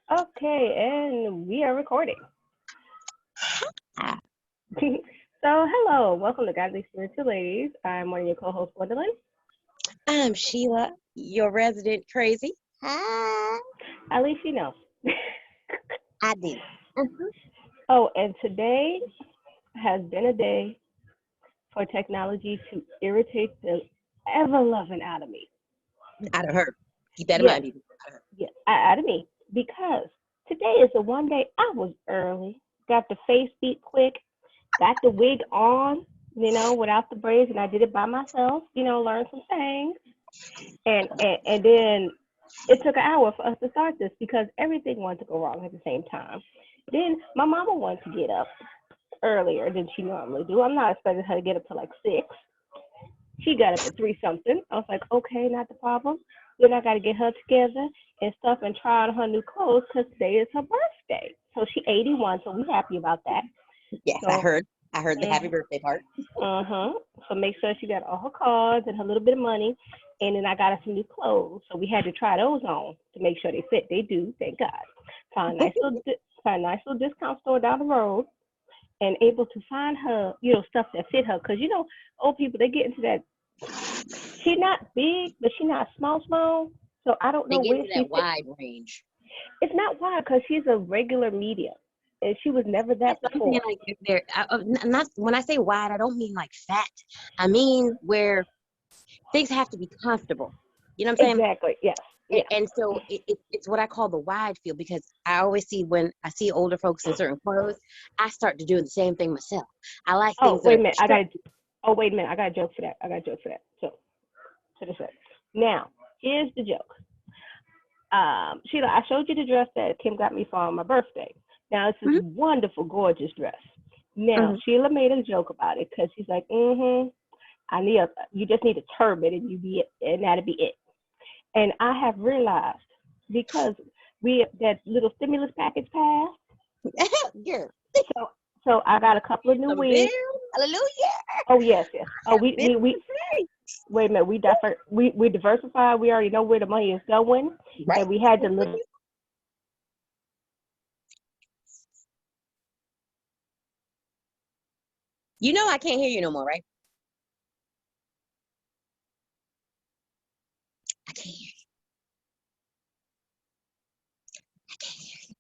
Okay, and we are recording. Ah, So, hello, welcome to Godly Spiritual Ladies. I'm one of your co-hosts, Gwendolyn. I'm Sheila, your resident crazy. Hi. At least you know. I do. Mhm. Oh, and today has been a day for technology to irritate the ever-loving out of me. Out of her. Keep that in Yes, mind, people. Out of her. yes, out of me. Because today is the one day I was early, got the face beat quick, got the wig on, without the braids, and I did it by myself, learned some things. And then it took an hour for us to start this because everything wanted to go wrong at the same time. Then my mama wanted to get up earlier than she normally do. I'm not expecting her to get up to like 6. She got up at 3 something. I was like, okay, not the problem. Then I got to get her together and stuff and try on her new clothes because today is her birthday. So she 81, so we happy about that. Yes, I So, heard. I heard the happy mm, birthday part. so make sure she got all her cards and her little bit of money. And then I got her some new clothes. So we had to try those on to make sure they fit. They do, thank God. Find a nice little discount store down the road and able to find her, stuff that fit her. Because, old people, they get into that. She's not big, but she's not small. So I don't They know get where into she that fits. wide range. It's not wide because she's a regular medium. And she was never That's that what I'm saying. before. Like not when I say wide, I don't mean like fat. I mean where things have to be comfortable. You know what I'm saying? Exactly. Yes. And, Yes. and so it's what I call the wide field because I always see when I see older folks in certain clothes, I start to do the same thing myself. I like Oh, things that wait are a minute. stretchy. Oh, wait a minute. I got a joke for that. So, to the set. Now, here's the joke. Sheila, I showed you the dress that Kim got me for my birthday. Now, it's this Mhm, wonderful, gorgeous dress. Now, mhm. Sheila made a joke about it because she's like, you just need a turban and you be it, and that'll be it. And I have realized because that little stimulus package passed, Girl, so I got a couple of new some bill. wigs. Hallelujah. Oh yes, yes. I Oh, have bills we to pay. wait a minute. We diversified. We already know where the money is going, Right? and we had the little. You know I can't hear you no more, right? I can't hear you. I can't hear you.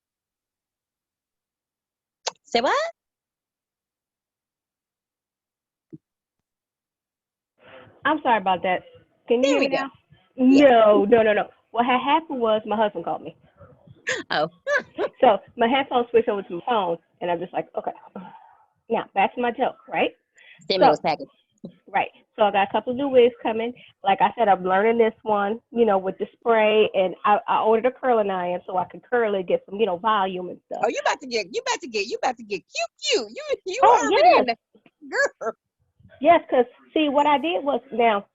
Say what? I'm sorry about that. Can you There hear we me go. now? Yeah. No, no, no, no. What had happened was my husband called me, Oh, so my headphones switched over to my phone, and I'm just like, okay. Now back to my joke, right? So stimulus package. right. So I got a couple of new wigs coming. Like I said, I'm learning this one, with the spray, and I ordered a curling iron so I could curl it, get some, volume and stuff. Oh, you about to get cute. You Oh already in yes, the girl. yes. Cause see, what I did was now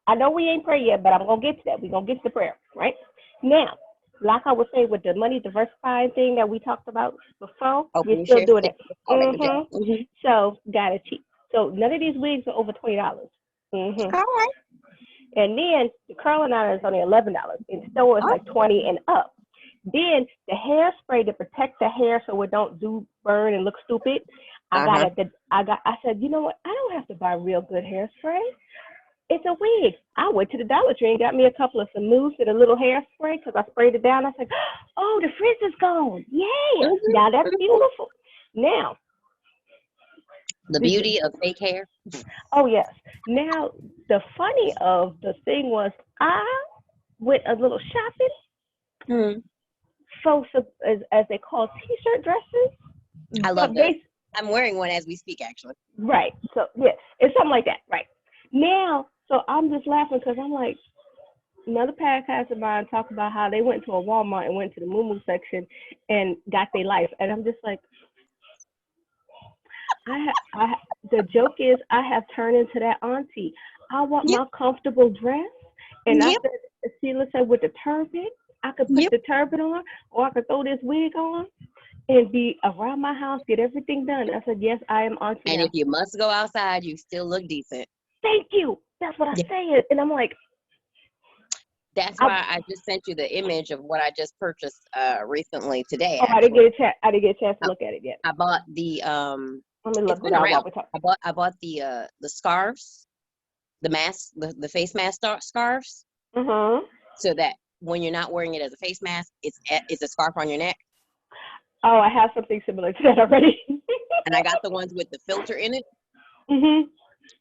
I know we ain't prayed yet, but I'm gonna get to that. We're gonna get to the prayer, right? Now, like I was saying with the money diversifying thing that we talked about before, Open we're your still share doing stick. it. All that good job. Mhm. So got it cheap. So none of these wigs are over $20. Mhm. All right. And then the curling iron is only $11. In store it's Oh, like 20 and up. Then the hairspray to protect the hair so it don't do burn and look stupid. uh-huh. I said, you know what? I don't have to buy real good hairspray. It's a wig. I went to the Dollar Tree and got me a couple of some mousse and a little hairspray because I sprayed it down. I said, oh, the frizz is gone. Yay. Now that's Mhm. beautiful. Now, The the, beauty of fake hair. oh, yes. Now, the funny of the thing was I went a little shopping Hmm. for, as they call T-shirt dresses. I But love those. I'm wearing one as we speak, actually. right. So, yeah, it's something like that. Right. Now, so I'm just laughing because I'm like, another podcast of mine talked about how they went to a Walmart and went to the Moo section and got their life, and I'm just like, the joke is I have turned into that auntie. I want Yep. my comfortable dress, and I Yep. said, Sheila said with the turban, I could put Yep. the turban on, or I could throw this wig on and be around my house, get everything done. I said, yes, I am auntie And if now. you must go outside, you still look decent. Thank you. That's what I Yeah. said, and I'm like, That's I, why I just sent you the image of what I just purchased recently today. oh, Actually, I didn't get a chance to I, look at it yet. I bought the Let me It's look been now while around. we talk. I bought the scarves, the mask, the face mask scarves, Mhm. so that when you're not wearing it as a face mask, it's a scarf on your neck. Oh, I have something similar to that already. And I got the ones with the filter in it. Mhm.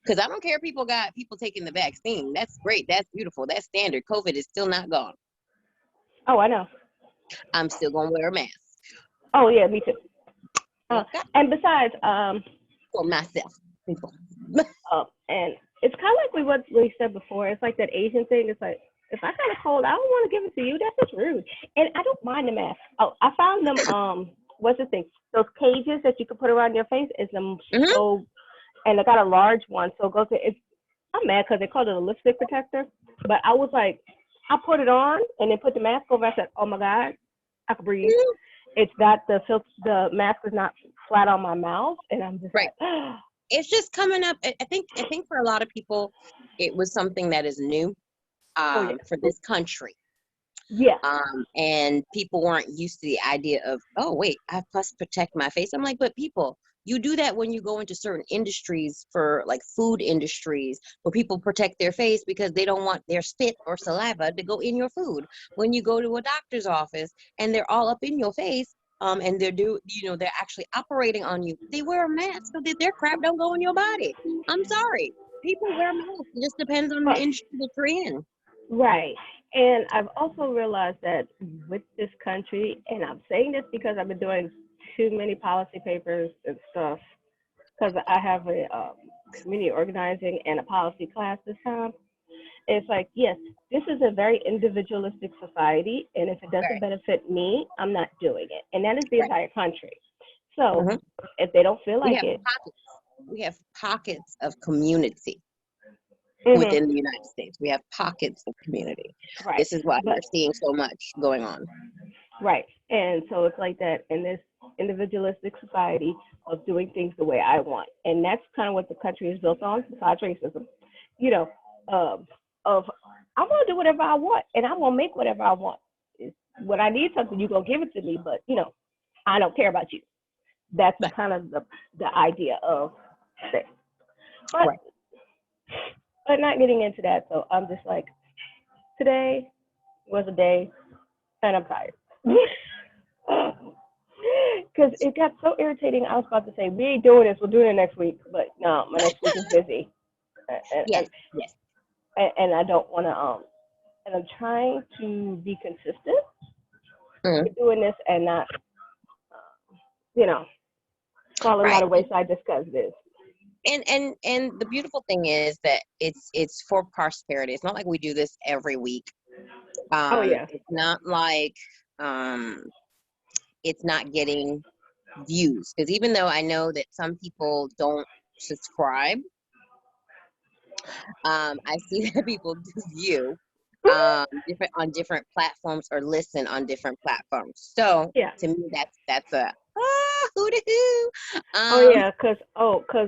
Because I don't care if people taking the vaccine. That's great. That's beautiful. That's standard. COVID is still not gone. Oh, I know. I'm still gonna wear a mask. Oh yeah, me too. Okay. And besides, For myself, people. and it's kind of like what we said before. It's like that Asian thing. It's like if I got a cold, I don't want to give it to you. That's just rude. And I don't mind the mask. Oh, I found them. What's the thing? Those cages that you can put around your face. Is them Hmm. so, and I got a large one. So it goes to. It's. I'm mad because they called it a lipstick protector. But I was like, I put it on and then put the mask over. I said, oh my god, I can breathe. It's not the mask is not flat on my mouth, and I'm just Right. like, It's just coming up. I think for a lot of people, it was something that is new oh yeah, for this country. yeah, And people weren't used to the idea of, oh wait, I must protect my face. I'm like, but people, you do that when you go into certain industries, for like food industries, where people protect their face because they don't want their spit or saliva to go in your food. When you go to a doctor's office and they're all up in your face, and they're actually operating on you, they wear a mask so that their crap don't go in your body. I'm sorry, people wear masks. It just depends on the but industry that you're in. right. And I've also realized that with this country, and I'm saying this because I've been doing too many policy papers and stuff, because I have a community organizing and a policy class this time. It's like, yes, this is a very individualistic society, and if it doesn't Right, benefit me, I'm not doing it. And that is the right. entire country. So Mhm. if they don't feel We like have it, pockets. We have pockets of community hmm within the United States. We have pockets of community. right. This is why But we're seeing so much going on. right. And so it's like that in this individualistic society of doing things the way I want. And that's kind of what the country is built on, besides racism. You know, of I'm gonna do whatever I want and I'm gonna make whatever I want. It's, when I need something, you're gonna give it to me, but I don't care about you. That's Right, kind of the idea of things. But right, but not getting into that, so I'm just like, today was a day and I'm tired. Because it got so irritating. I was about to say, we ain't doing this, we'll do it next week. But no, my next week is busy. And, yes, and, yes, and I don't want to, and I'm trying to be consistent mhm, with doing this and not, you know, falling by right. the wayside just because it is. And the beautiful thing is that it's for prosperity. It's not like we do this every week. Oh, yeah. It's not like um, it's not getting views, because even though I know that some people don't subscribe, I see that people do view different on different platforms or listen on different platforms. So Yeah. to me, that's a hoo hoo. Oh yeah, cause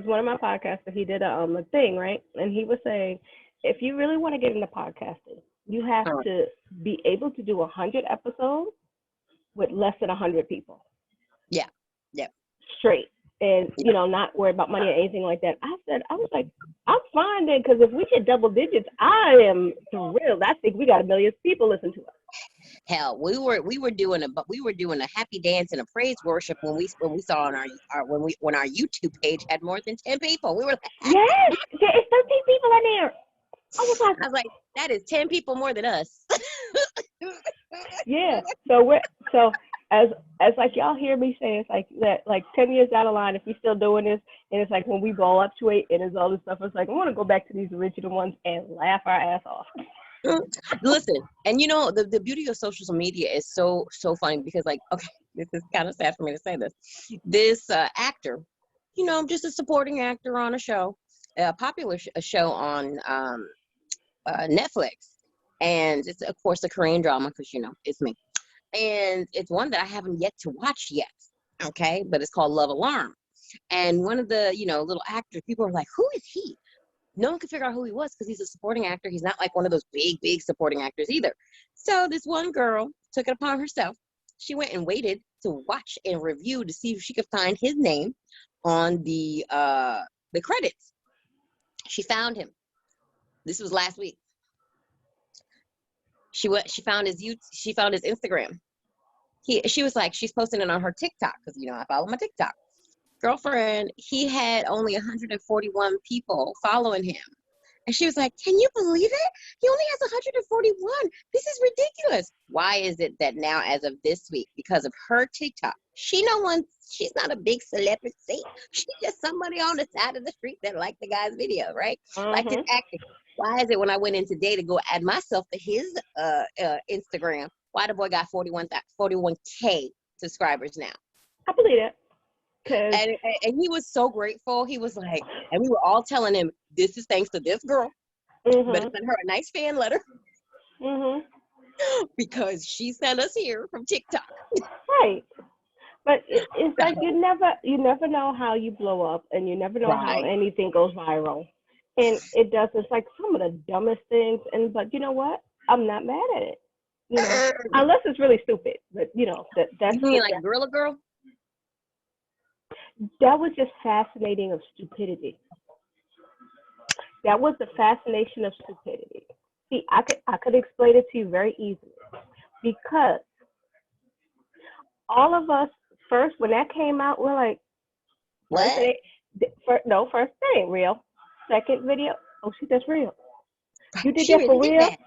one of my podcasters he did a thing, right, and he was saying if you really want to get into podcasting, you have uh, to be able to do 100 episodes with less than 100 people yeah, yeah, straight, and yeah. not worry about money or anything like that. I was like, I'm fine then, because if we hit double digits, I am thrilled. I think we got a million people listen to us. Hell, we were doing a happy dance and a praise worship when we saw on when our YouTube page had more than 10 people. We were like, Yes, there is 13 people in there. I was like, I was like, that is 10 people more than us. yeah. So as like y'all hear me say, it's like that like 10 years down the line, if we still doing this, and it's like when we blow up to it and it's all this stuff, it's like I want to go back to these original ones and laugh our ass off. Listen, and the beauty of social media is so funny, because like, okay, this is kind of sad for me to say this actor, just a supporting actor on a show, a popular show on Netflix, and it's of course a Korean drama, because it's me, and it's one that I haven't yet to watch yet, okay, but it's called Love Alarm. And one of the little actors, people are like, who is he? no one could figure out who he was because he's a supporting actor. He's not like one of those big supporting actors either. So this one girl took it upon herself. She went and waited to watch and review to see if she could find his name on the credits. She found him. This was last week. She found his Instagram. She was like, she's posting it on her TikTok because I follow my TikTok. Girlfriend, he had only 141 people following him. And she was like, can you believe it? He only has 141. This is ridiculous. Why is it that now, as of this week, because of her TikTok, she's not a big celebrity. She's just somebody on the side of the street that liked the guy's video, right? Like his acting. Why is it when I went in today to go add myself to his Instagram, why the boy got 41K subscribers now? I believe it. And he was so grateful. He was like, and we were all telling him, this is thanks to this girl. Better send her a nice fan letter. Because she sent us here from TikTok. Right. But it's like you never know how you blow up, and you never know how anything goes viral. And it's like some of the dumbest things. But you know what? I'm not mad at it. Unless it's really stupid. But that's. You mean like Gorilla Girl? That was just fascinating of stupidity. That was the fascination of stupidity. See, I could explain it to you very easily, because all of us first, when that came out, we're like, what? First it ain't real. Second video, oh shit, that's real. You did she that for really real? That.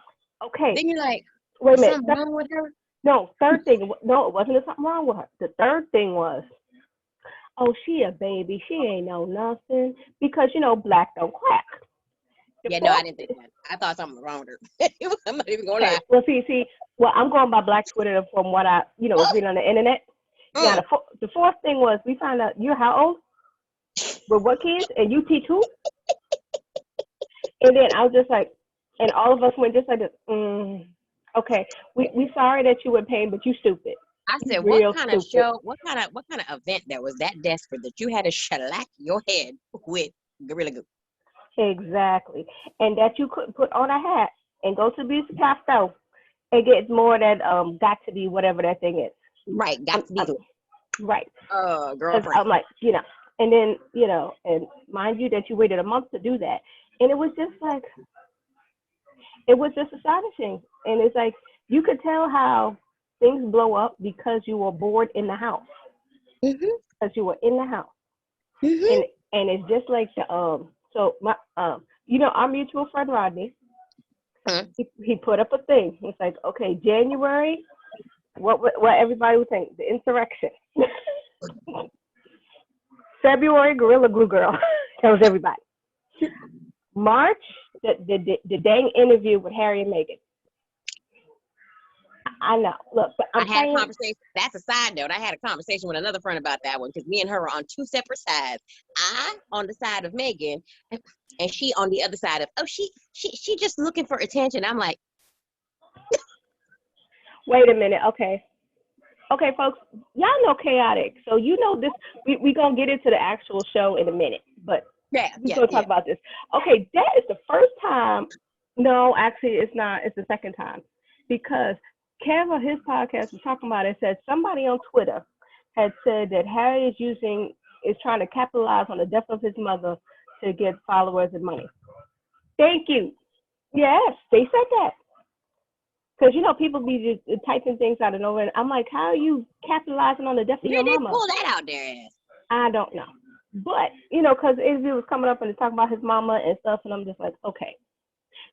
Okay. Then you're like, wait a minute. Something wrong with her? No, third thing. No, it wasn't something wrong with her. The third thing was, oh, she a baby. She ain't know nothing, because black don't crack. No, I didn't think that. I thought something was wrong with her. I'm not even going to lie. Well, see. Well, I'm going by Black Twitter from what I, was reading on the internet. Now, the fourth thing was, we found out you're how old? With what kids? And you teach who? And then I was just like, and all of us went just like this. Okay, we sorry that you were in pain, but you stupid. I said, what kind of show? What kind of event that was that desperate that you had to shellac your head with Gorilla Glue? Exactly, and that you couldn't put on a hat and go to the beauty supply store and get more that got to be whatever that thing is. Right, got to be. Right. Girlfriend. I'm like, and then and mind you that you waited a month to do that, and it was just astonishing, and it's like you could tell how things blow up because you were bored in the house. Because you were in the house, and it's just like the So my our mutual friend Rodney, he put up a thing. He's like, okay, January, what everybody would think, the insurrection. February, Gorilla Glue Girl. That was everybody. March, the dang interview with Harry and Meghan. I know. Look, but I had a conversation. That's a side note. I had a conversation with another friend about that one, because me and her were on two separate sides. I on the side of Meghan, and she on the other side of, she just looking for attention. I'm like, wait a minute. Okay, folks, y'all know chaotic. So this. We gonna get into the actual show in a minute, but we're gonna talk about this. Okay, that is the first time. No, actually, it's not. It's the second time, because Kev on his podcast was talking about it. Said somebody on Twitter had said that Harry is trying to capitalize on the death of his mother to get followers and money. Thank you. Yes, they said that. Because people be just typing things out of nowhere, and I'm like, how are you capitalizing on the death of your mama? Pull that out there. I don't know, but because it was coming up and talking about his mama and stuff, and I'm just like, okay.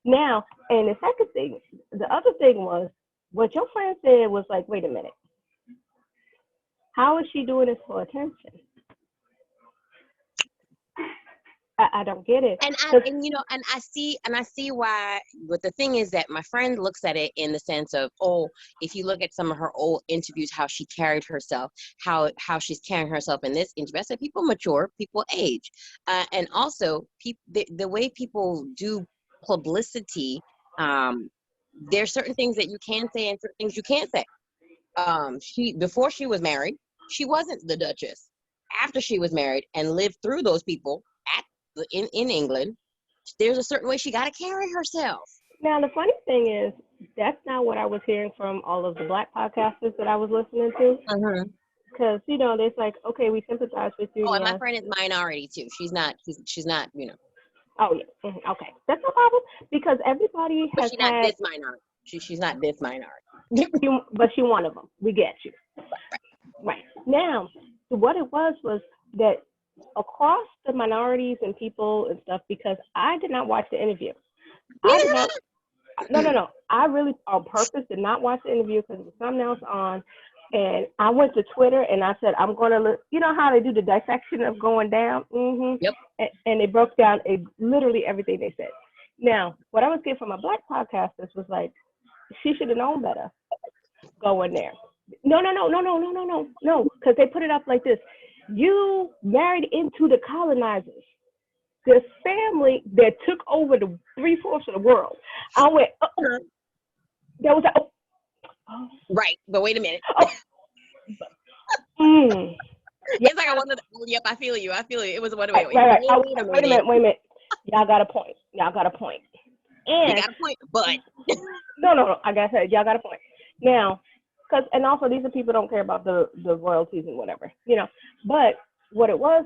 Now, and the second thing, the other thing was, what your friend said was like, wait a minute. How is she doing this for attention? I don't get it. And I see why. But the thing is that my friend looks at it in the sense of, if you look at some of her old interviews, how she carried herself, how she's carrying herself in this interview. I said, people mature, people age, and also the way people do publicity. There's certain things that you can say and certain things you can't say. Before she was married, she wasn't the Duchess. After she was married and lived through those people in England, there's a certain way she got to carry herself. Now, the funny thing is, that's not what I was hearing from all of the Black podcasters that I was listening to. Because, you know, there's like, okay, we sympathize with you. Oh, and yes. my friend is minority too. She's not, you know. Oh, yeah. Okay. That's no problem. Because everybody But has she's had. not this minority. She's not this minority. But she's one of them. We get you. Right. Now, what it was that across the minorities and people and stuff, because I did not watch the interview. I did not. No. I really, on purpose, did not watch the interview because there was something else on. And I went to Twitter and I said, I'm going to look. You know how they do the dissection of going down? Mm-hmm. Yep. And they broke down literally everything they said. Now, what I was getting from my Black podcasters was like, she should have known better going there. No. Because they put it up like this. You married into the colonizers. The family that took over the 3/4 of the world. I went, oh. That was oh. Right, but wait a minute. It's like I wanted to, yep, I feel you. It was one right. Wait a minute. Y'all got a point. And you got a point, but no. I gotta say, y'all got a point. Now, and also these are people don't care about the royalties and whatever, you know. But what it was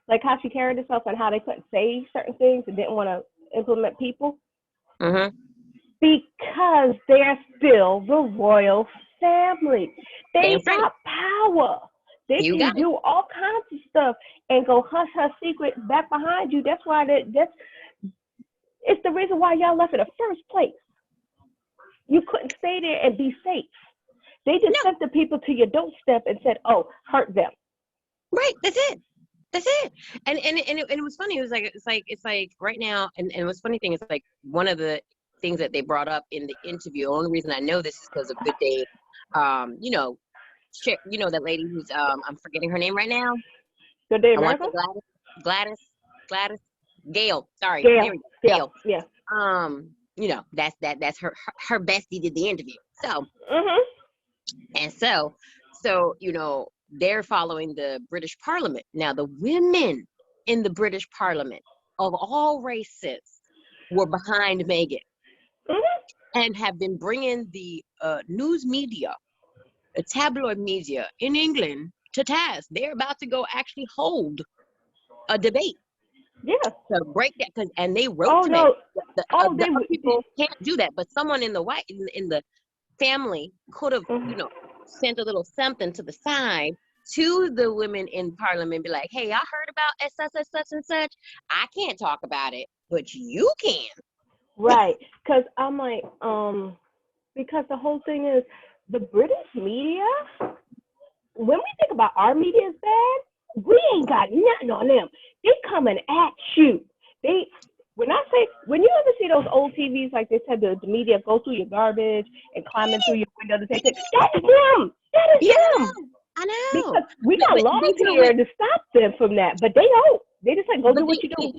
like how she carried herself and how they couldn't say certain things and didn't want to implement people. Mm-hmm. Because they're still the royal family. They got power. They can do all kinds of stuff and go hush her secret back behind you. That's why it's the reason why y'all left in the first place. You couldn't stay there and be safe. They just sent the people to your doorstep and said, "Oh, hurt them." Right. That's it. And it was funny. It's like right now. And what's funny thing is like one of the things that they brought up in the interview. The only reason I know this is because of Good Day. You know that lady who's I'm forgetting her name right now. Good Day America. Gladys. Gail. Sorry. Gail. There we go. Gail. Yeah. You know that's her bestie did the interview. So. Mm-hmm. And so you know they're following the British Parliament now. The women in the British Parliament of all races were behind Meghan. Mm-hmm. And have been bringing the news media, the tabloid media in England to task. They're about to go actually hold a debate. Yeah. To break that, and they wrote to me. The other people can't do that, but someone in the in the family could have, you know, sent a little something to the side to the women in Parliament, be like, "Hey, I heard about such and such. I can't talk about it, but you can." Right, because I'm like, because the whole thing is the British media. When we think about our media is bad, we ain't got nothing on them. They coming at you. When you ever see those old TVs like they said the media go through your garbage and climbing through your window to take it, that's them. That is them. I know. Because we got laws here to stop them from that, but they don't. They just like go do what you do.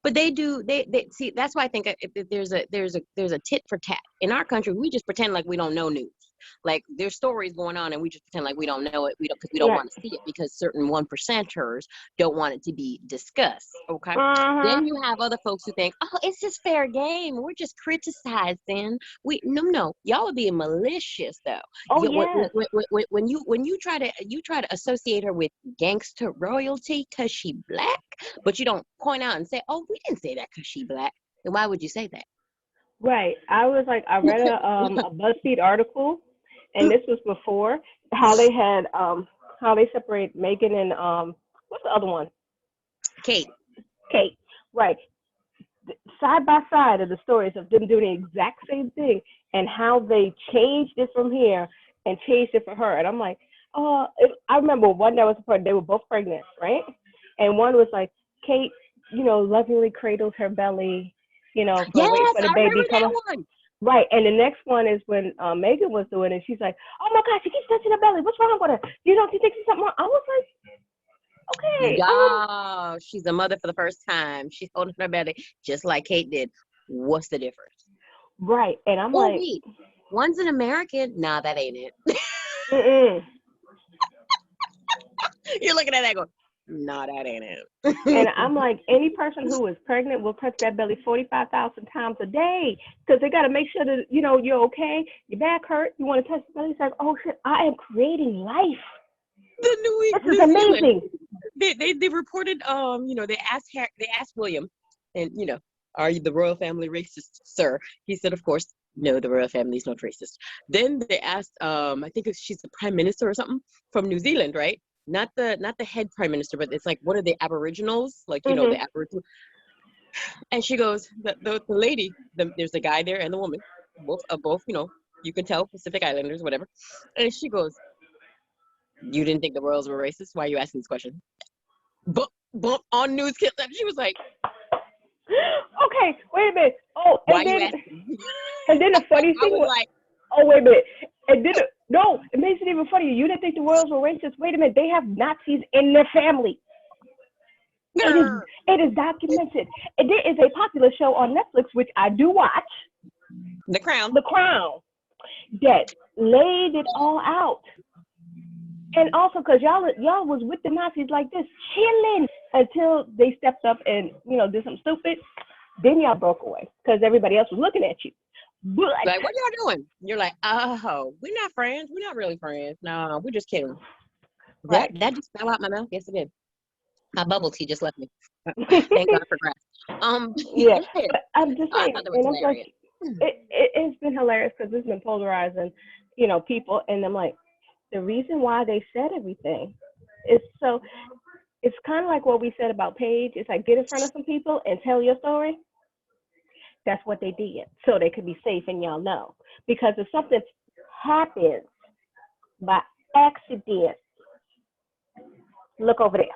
But they do. They see. That's why I think if there's a tit for tat in our country. We just pretend like we don't know news. Like there's stories going on, and we just pretend like we don't know it. Because we don't want to see it because certain 1%ers don't want it to be discussed. Okay. Then you have other folks who think, oh, it's just fair game. We're just criticizing. No. Y'all are being malicious though. Oh yeah. When you try to associate her with gangster royalty because she black, but you don't point out and say, oh, we didn't say that because she black. Then why would you say that? Right. I read a BuzzFeed article, and this was before how they had how they separate Meghan and what's the other one? Kate. Right. Side by side of the stories of them doing the exact same thing and how they changed it from here and changed it for her. And I'm like, I remember one that was they were both pregnant, right? And one was like Kate, you know, lovingly cradles her belly. You know, wait for the baby coming. Right, and the next one is when Meghan was doing it. She's like, "Oh my gosh, she keeps touching her belly. What's wrong with her? You know, she thinks she's something wrong." I was like, "Okay." Yeah, she's a mother for the first time. She's holding her belly just like Kate did. What's the difference? Right, and I'm like, wait, one's an American. Nah, that ain't it. Mm-mm. You're looking at that going, No, that ain't it. And I'm like, any person who is pregnant will touch that belly 45,000 times a day because they got to make sure that, you're okay. Your back hurt. You want to touch the belly. It's like, oh, shit, I am creating life. The This is amazing. They reported, they asked William, and, are you the royal family racist, sir? He said, of course, no, the royal family is not racist. Then they asked, I think she's the prime minister or something from New Zealand, right? Not the head prime minister, but it's like one of the aboriginals, like, the aboriginal. And she goes, the lady, there's a guy there and the woman, both, you can tell Pacific Islanders, whatever. And she goes, you didn't think the royals were racist? Why are you asking this question? Bump on news. She was like, okay, wait a minute. Oh, why you asking? And then the funny thing was like, oh, wait a minute. And then, no, it makes it even funnier. You didn't think the royals were racist. Wait a minute. They have Nazis in their family. It is documented. And there is a popular show on Netflix, which I do watch. The Crown. The Crown. That laid it all out. And also, because y'all was with the Nazis like this, chilling until they stepped up and, did something stupid. Then y'all broke away because everybody else was looking at you. But, like, what y'all doing? You're like, oh, we're not friends. We're not really friends. No, we're just kidding. Right. That just fell out my mouth. Yes, it did. My bubble tea just left me. Thank God for grass. Yeah, but I'm just saying, and I'm like, it's been hilarious because it's been polarizing, people, and I'm like, the reason why they said everything is so. It's kind of like what we said about Paige. It's like get in front of some people and tell your story. That's what they did, so they could be safe and y'all know. Because if something happens by accident, look over there.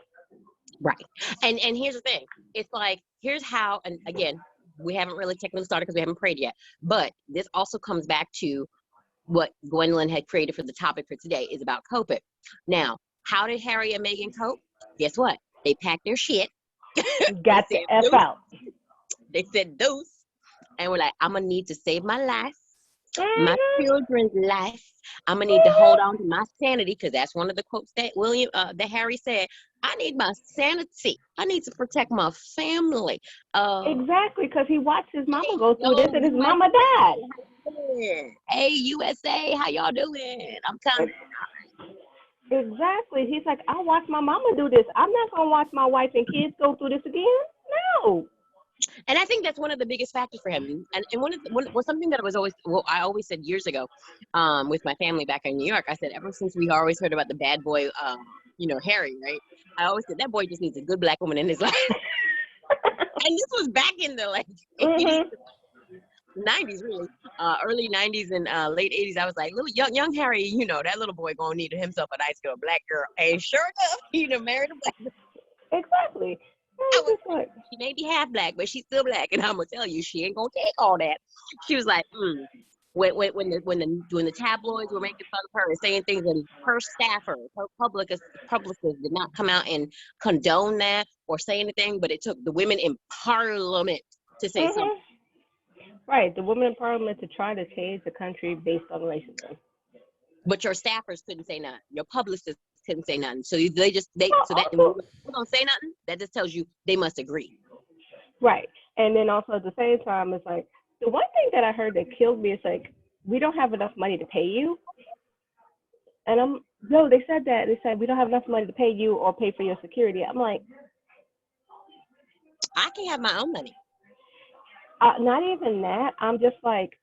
Right. And here's the thing. It's like, here's how, and again, we haven't really technically started because we haven't prayed yet. But this also comes back to what Gwendolyn had created for the topic for today is about coping. Now, how did Harry and Meghan cope? Guess what? They packed their shit. Got the F out. They said deuce. And we're like, I'm going to need to save my life, my children's life. I'm going to need to hold on to my sanity because that's one of the quotes that that Harry said. I need my sanity. I need to protect my family. Exactly, because he watched his mama go through this and his mama died. Hey, USA, how y'all doing? I'm coming. Exactly. He's like, I watched my mama do this. I'm not going to watch my wife and kids go through this again. No. And I think that's one of the biggest factors for him. And one something that I always said years ago with my family back in New York, I said, ever since we always heard about the bad boy, Harry, right? I always said that boy just needs a good black woman in his life. And this was back in the 80s, 90s, really, early 90s and late 80s. I was like, little young Harry, that little boy gonna need himself a nice girl, black girl. And sure enough, he done married a black girl. Exactly. She may be half black, but she's still black, and I'm gonna tell you, she ain't gonna take all that. She was like, when the tabloids were making fun of her and saying things, and her staffer, her publicist did not come out and condone that or say anything, but it took the women in Parliament to say something. Right, the women in Parliament to try to change the country based on racism. But your staffers couldn't say nothing. Your publicists couldn't say nothing. So when we don't say nothing, that just tells you they must agree. Right. And then also at the same time, it's like, the one thing that I heard that killed me is like, we don't have enough money to pay you. And they said that. They said, we don't have enough money to pay you or pay for your security. I'm like, I can have my own money. Not even that. I'm just like,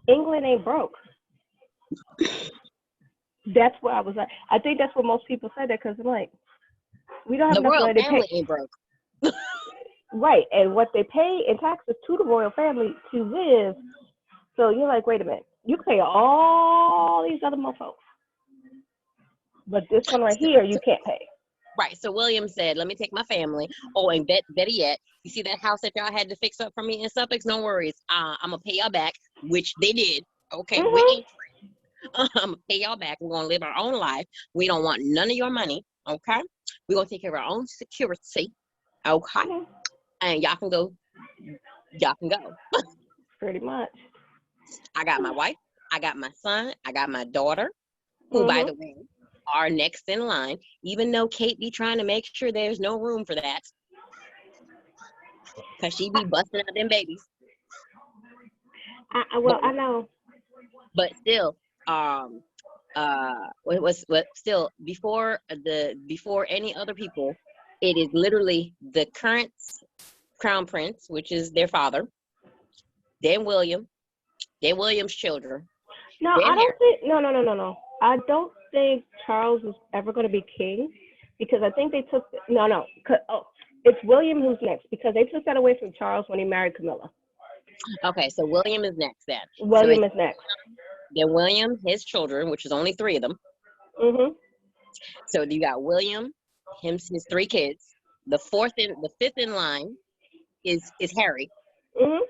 England ain't broke. That's where I was like. I think that's what most people said that because I'm like, we don't have enough money to pay. The royal family ain't broke. Right, and what they pay in taxes to the royal family to live. So you're like, wait a minute, you pay all these other mofos, but this one right here you can't pay. Right. So William said, let me take my family. Oh, and better yet, you see that house that y'all had to fix up for me in Suffolk? No worries. I'm going to pay y'all back, which they did. Okay. We're I'm going to pay y'all back. We're going to live our own life. We don't want none of your money. Okay. We're going to take care of our own security. Okay. And y'all can go. Pretty much. I got my wife. I got my son. I got my daughter, who, by the way, are next in line, even though Kate be trying to make sure there's no room for that. Because she be busting out them babies. I know. But still, still before any other people, it is literally the current crown prince, which is their father, then William, then William's children, No, then I Harry. don't think. No. I don't think Charles is ever going to be king because I think they took. No. Oh, it's William who's next because they took that away from Charles when he married Camilla. Okay, so William is next then. William is next. Then William, his children, which is only 3 of them. Mhm. So you got William, his 3 kids. The fifth in line is Harry, Mhm.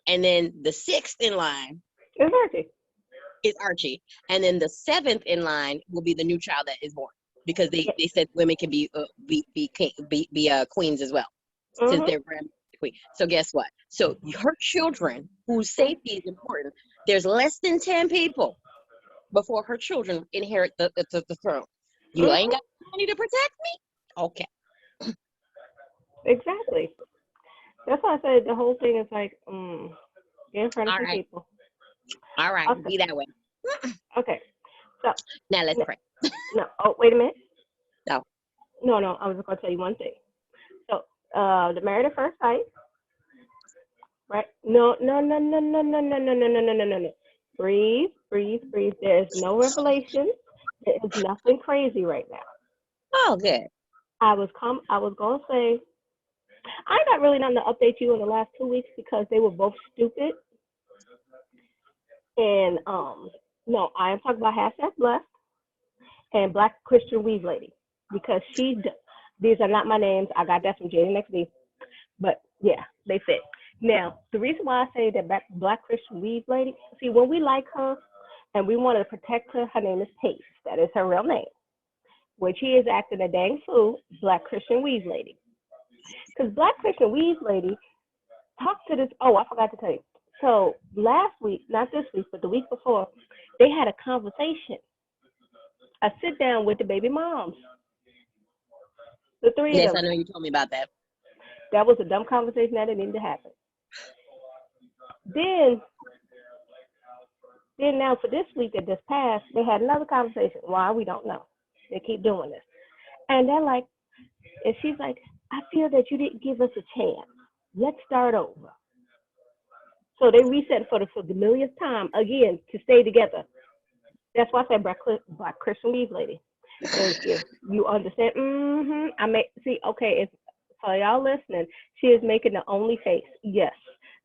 and then the 6th in line It's Archie. is Archie, and then the 7th in line will be the new child that is born because they said women can be queens as well since they're grandmother queen. So guess what? So her children, whose safety is important, there's less than 10 people before her children inherit the throne. You ain't got money to protect me? Okay. Exactly. That's why I said the whole thing is like, get in front of some people. All right. Okay. Be that way. Okay. So now let's pray. No. Oh, wait a minute. No. No. I was just gonna tell you one thing. So, the Married at First Sight. Right? No. Breathe. There's no revelation. There is nothing crazy right now. Oh, good. I was gonna say, I got really nothing to update you in the last 2 weeks because they were both stupid. And no, I am talking about Hashtag Blessed and Black Christian Weave Lady because these are not my names. I got that from Jada Next D. But yeah, they fit. Now, the reason why I say that Black Christian Weave Lady, see, when we like her and we want to protect her, her name is Pace. That is her real name. When she is acting a dang fool, Black Christian Weave Lady. Because Black Christian Weave Lady talked to this. Oh, I forgot to tell you. So last week, not this week, but the week before, they had a conversation, a sit down with the baby moms. The 3 of them. Yes, I know you told me about that. That was a dumb conversation that didn't need to happen. Then now for this week that just passed, they had another conversation. Why? We don't know. They keep doing this. And they're like, and she's like, I feel that you didn't give us a chance. Let's start over. So they reset for the millionth time again to stay together. That's why I said Black Christian Weave Lady. Thank you. You understand? I may see. Okay, it's for y'all listening. She is making the only face. Yes,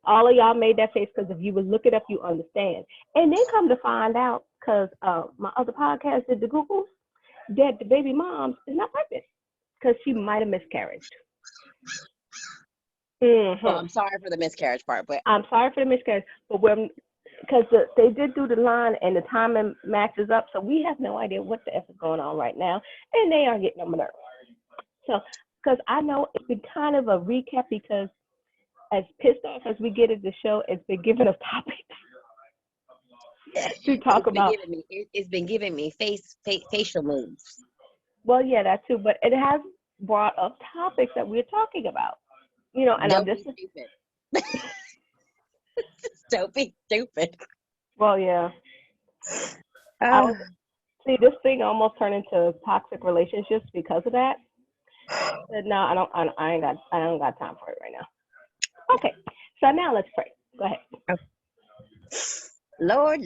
all of y'all made that face because if you would look it up, you understand. And then come to find out, because my other podcast did the Googles, that the baby mom is not pregnant because she might have miscarried. Well, I'm sorry for the miscarriage part, but I'm sorry for the miscarriage. But because they did do the line and the timing matches up, so we have no idea what the F is going on right now, and they are getting on my nerves. So, because I know it's been kind of a recap because as pissed off as we get at the show, it's been giving us topics to talk about. It's been giving me facial moves. Well, yeah, that too, but it has brought up topics that we're talking about. You know, and Don't be stupid. Don't be stupid. Well, yeah. See, this thing almost turned into toxic relationships because of that. But no, I don't got time for it right now. Okay, so now let's pray. Go ahead. Okay. Lord.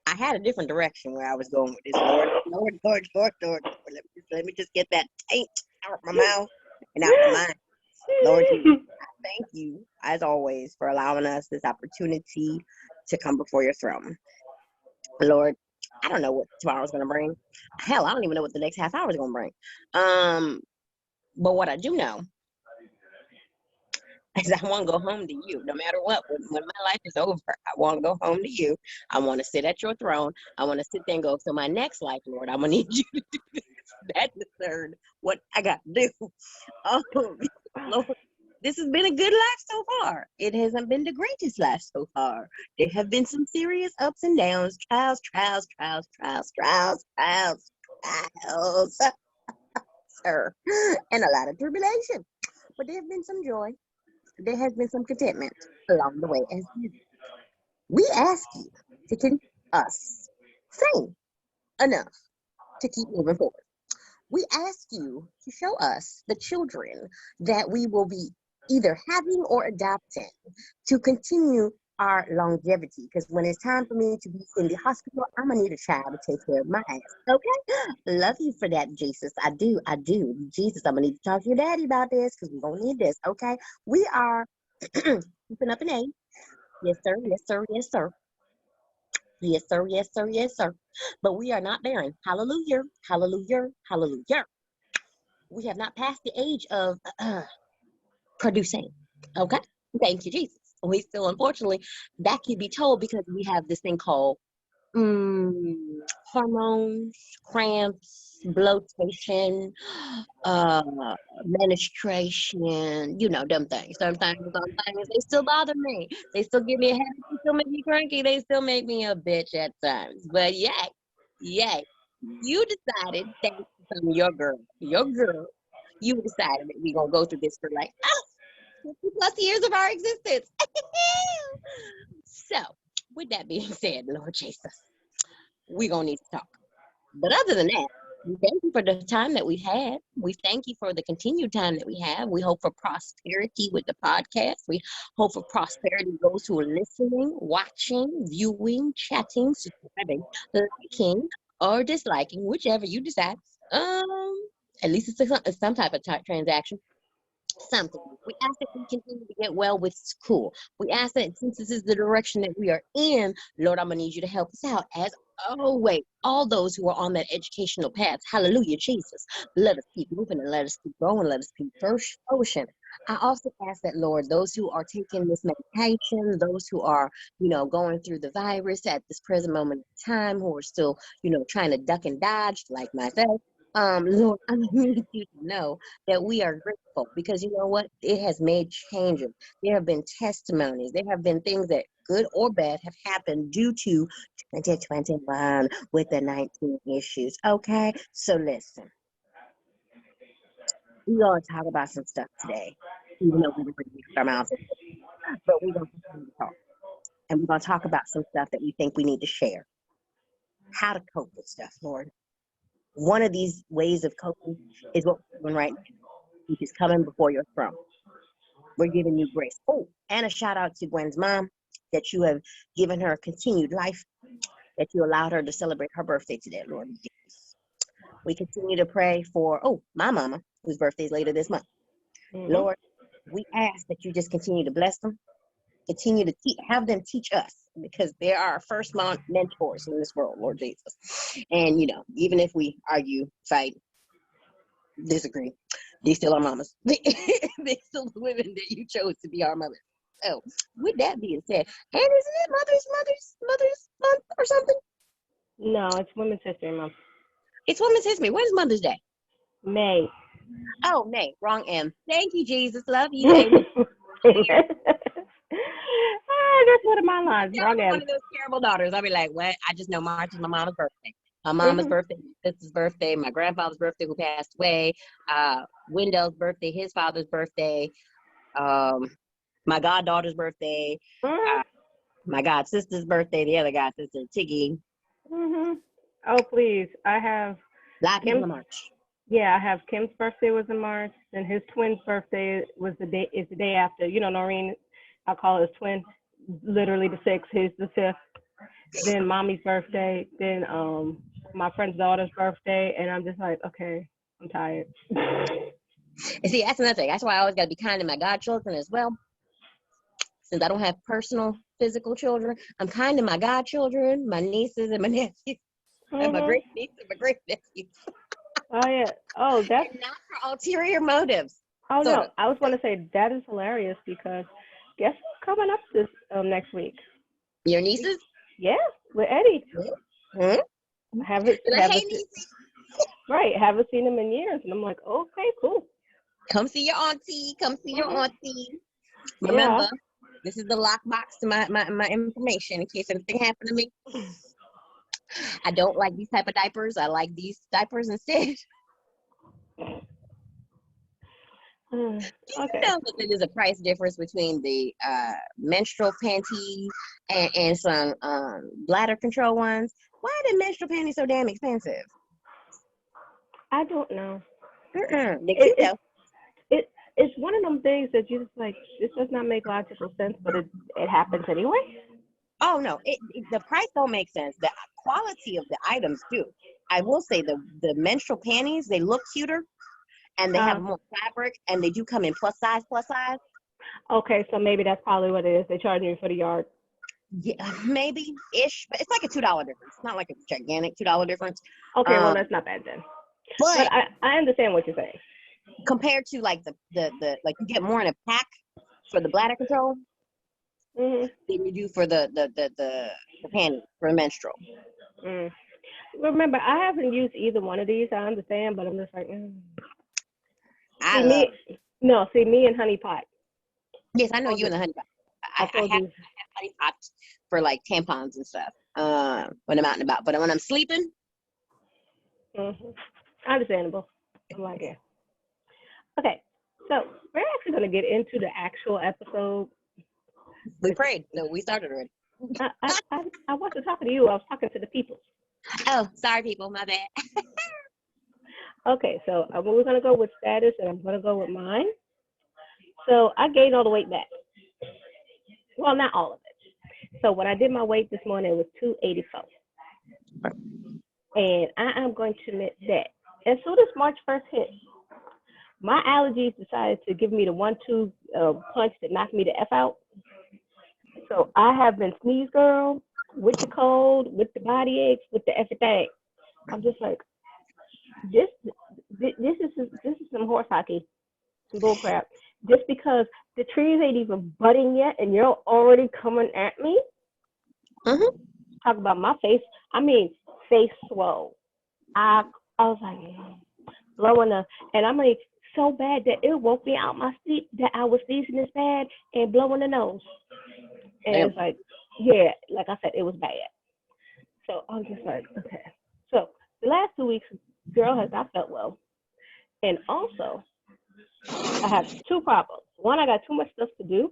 I had a different direction where I was going with this. Lord. Let me just get that taint out my mouth and out my mind. Lord, thank you, as always, for allowing us this opportunity to come before your throne. Lord, I don't know what tomorrow's going to bring. Hell, I don't even know what the next half hour is going to bring. But what I do know is I want to go home to you, no matter what. When my life is over, I want to go home to you. I want to sit at your throne. I want to sit there and go, so my next life, Lord, I'm going to need you to do this, that, and the third, what I got to do. Oh, Lord, This has been a good life so far. It hasn't been the greatest life so far. There have been some serious ups and downs, trials, sir, and a lot of tribulation. But there have been some joy. There has been some contentment along the way. As we ask you to keep us sane enough to keep moving forward. We ask you to show us the children that we will be either having or adopting to continue our longevity. Because when it's time for me to be in the hospital, I'm gonna need a child to take care of my ass. Okay? Love you for that, Jesus. I do. Jesus, I'm gonna need to talk to your daddy about this because we're gonna need this. Okay? We are keeping up an A. Yes, sir. Yes, sir. Yes, sir. Yes, sir. Yes, sir. Yes, sir. But we are not barren. Hallelujah. Hallelujah. Hallelujah. We have not passed the age of producing. Okay? Thank you, Jesus. We still, unfortunately, that can be told because we have this thing called hormones, cramps, bloatation, uh, menstruation, them things. Some things, they still bother me. They still give me a headache. They still make me cranky. They still make me a bitch at times. But yay, you decided, thanks to your girl, you decided that we're going to go through this for like, 50 plus years of our existence. So, with that being said, Lord Jesus, we're going to need to talk. But other than that, we thank you for the time that we've had. We thank you for the continued time that we have. We hope for prosperity with the podcast. We hope for prosperity to those who are listening, watching, viewing, chatting, subscribing, liking, or disliking, whichever you decide. At least it's some type of transaction. Something. We ask that we continue to get well with school. We ask that since this is the direction that we are in, Lord, I'm going to need you to help us out as always. All those who are on that educational path, hallelujah, Jesus, let us keep moving and let us keep growing, let us keep flourishing. I also ask that, Lord, those who are taking this medication, those who are, going through the virus at this present moment in time, who are still, trying to duck and dodge like myself, Lord, I need you to know that we are grateful because you know what? It has made changes. There have been testimonies. There have been things that, good or bad, have happened due to 2021 with the 19 issues. Okay? So listen, we're going to talk about some stuff today, even though we didn't really use our mouths, but we're going to continue to talk. And we're going to talk about some stuff that we think we need to share. How to cope with stuff, Lord. One of these ways of coping is what we're doing right now, which is coming before your throne. We're giving you grace. Oh, and a shout out to Gwen's mom that you have given her continued life, that you allowed her to celebrate her birthday today, Lord. We continue to pray for, my mama, whose birthday is later this month. Mm-hmm. Lord, we ask that you just continue to bless them, continue to have them teach us, because they're our first mentors in this world, Lord Jesus. And, even if we argue, fight, disagree, they still are mamas. They still the women that you chose to be our mothers. So, with that being said, and isn't it Mother's Month or something? No, it's Women's History Month. It's Women's History. When is Mother's Day? May. Oh, May. Wrong M. Thank you, Jesus. Love you. Amen. That's one of my lines. Wrong M. One of those terrible daughters. I'll be like, what? I just know March is my mama's birthday. My mama's birthday, my sister's birthday, my grandfather's birthday who passed away, Wendell's birthday, his father's birthday, my goddaughter's birthday, my god sister's birthday, the other god sister, Tiggy. Oh, please. I have a lot of people in March. Yeah, I have Kim's birthday was in March, and his twin's birthday is the day after. Noreen, I'll call it his twin, literally the 6th, his the 5th. Then mommy's birthday, then my friend's daughter's birthday, and I'm just like, okay, I'm tired. And see, that's another thing. That's why I always got to be kind to my godchildren as well. Since I don't have personal, physical children, I'm kind to my godchildren, my nieces and my nephews, and my great niece and my great nephews. Oh, yeah. Oh, that's... And not for ulterior motives. Oh, no. I was going to say that is hilarious because guess who's coming up this next week? Your nieces? Yeah, with Eddie. Mm-hmm. Haven't seen him in years. And I'm like, okay, cool. Come see your auntie. Come see your auntie. Yeah. Remember, this is the lockbox to my information in case anything happened to me. I don't like these type of diapers. I like these diapers instead. Okay. You know that there's a price difference between the menstrual panties and some bladder control ones. Why are the menstrual panties so damn expensive? I don't know. They're It, cute it though. it it's one of them things that you just like. This does not make logical sense, but it happens anyway. Oh no, the price don't make sense. The quality of the items do. I will say the menstrual panties, they look cuter and they have Uh, more fabric and they do come in plus size, plus size. okay, so maybe that's probably what it is. They charge you for the yard. Yeah, maybe ish, but it's like a $2 difference. It's not like a gigantic $2 difference. Okay, well Um, that's not bad then. But but I understand what you're saying. compared to like the like you get more in a pack for the bladder control Mhm. than you do for the panties for menstrual. Mm. Remember, I haven't used either one of these. I understand, but I'm just like, I see love. me. No, see me and Honey Pot. Yes, I I know told you you. in the honey pot. I I told have you. honey pots for like tampons and stuff when I'm out and about. But when I'm sleeping, Mhm. Understandable. I'm like, yeah. Okay, so we're actually going to get into the actual episode. we prayed. So we started already. I wasn't talking to you. I was talking to the people. Oh, sorry, people. My bad. Okay, so we're going to go with status, and I'm going to go with mine. So I gained all the weight back. Well, not all of it. So when I did my weight this morning, it was 284. And I am going to admit that as soon as March 1st hit, my allergies decided to give me the 1-2 punch that knocked me the F out. So I have been sneeze girl with the cold, with the body aches, with the everything. I'm just like, this this is some horse hockey, some bull crap. Just because the trees ain't even budding yet, and you're already coming at me. Mm-hmm. Talk about my face. I mean, face swole. I I was like, blowing up, and I'm like so bad that it woke me out my sleep that I was sneezing this bad and blowing the nose. And Damn. it's like, yeah, like I said, it was bad. So I was just like, okay. So the last 2 weeks, girl has not felt well. And also, I have two problems. One, I got too much stuff to do,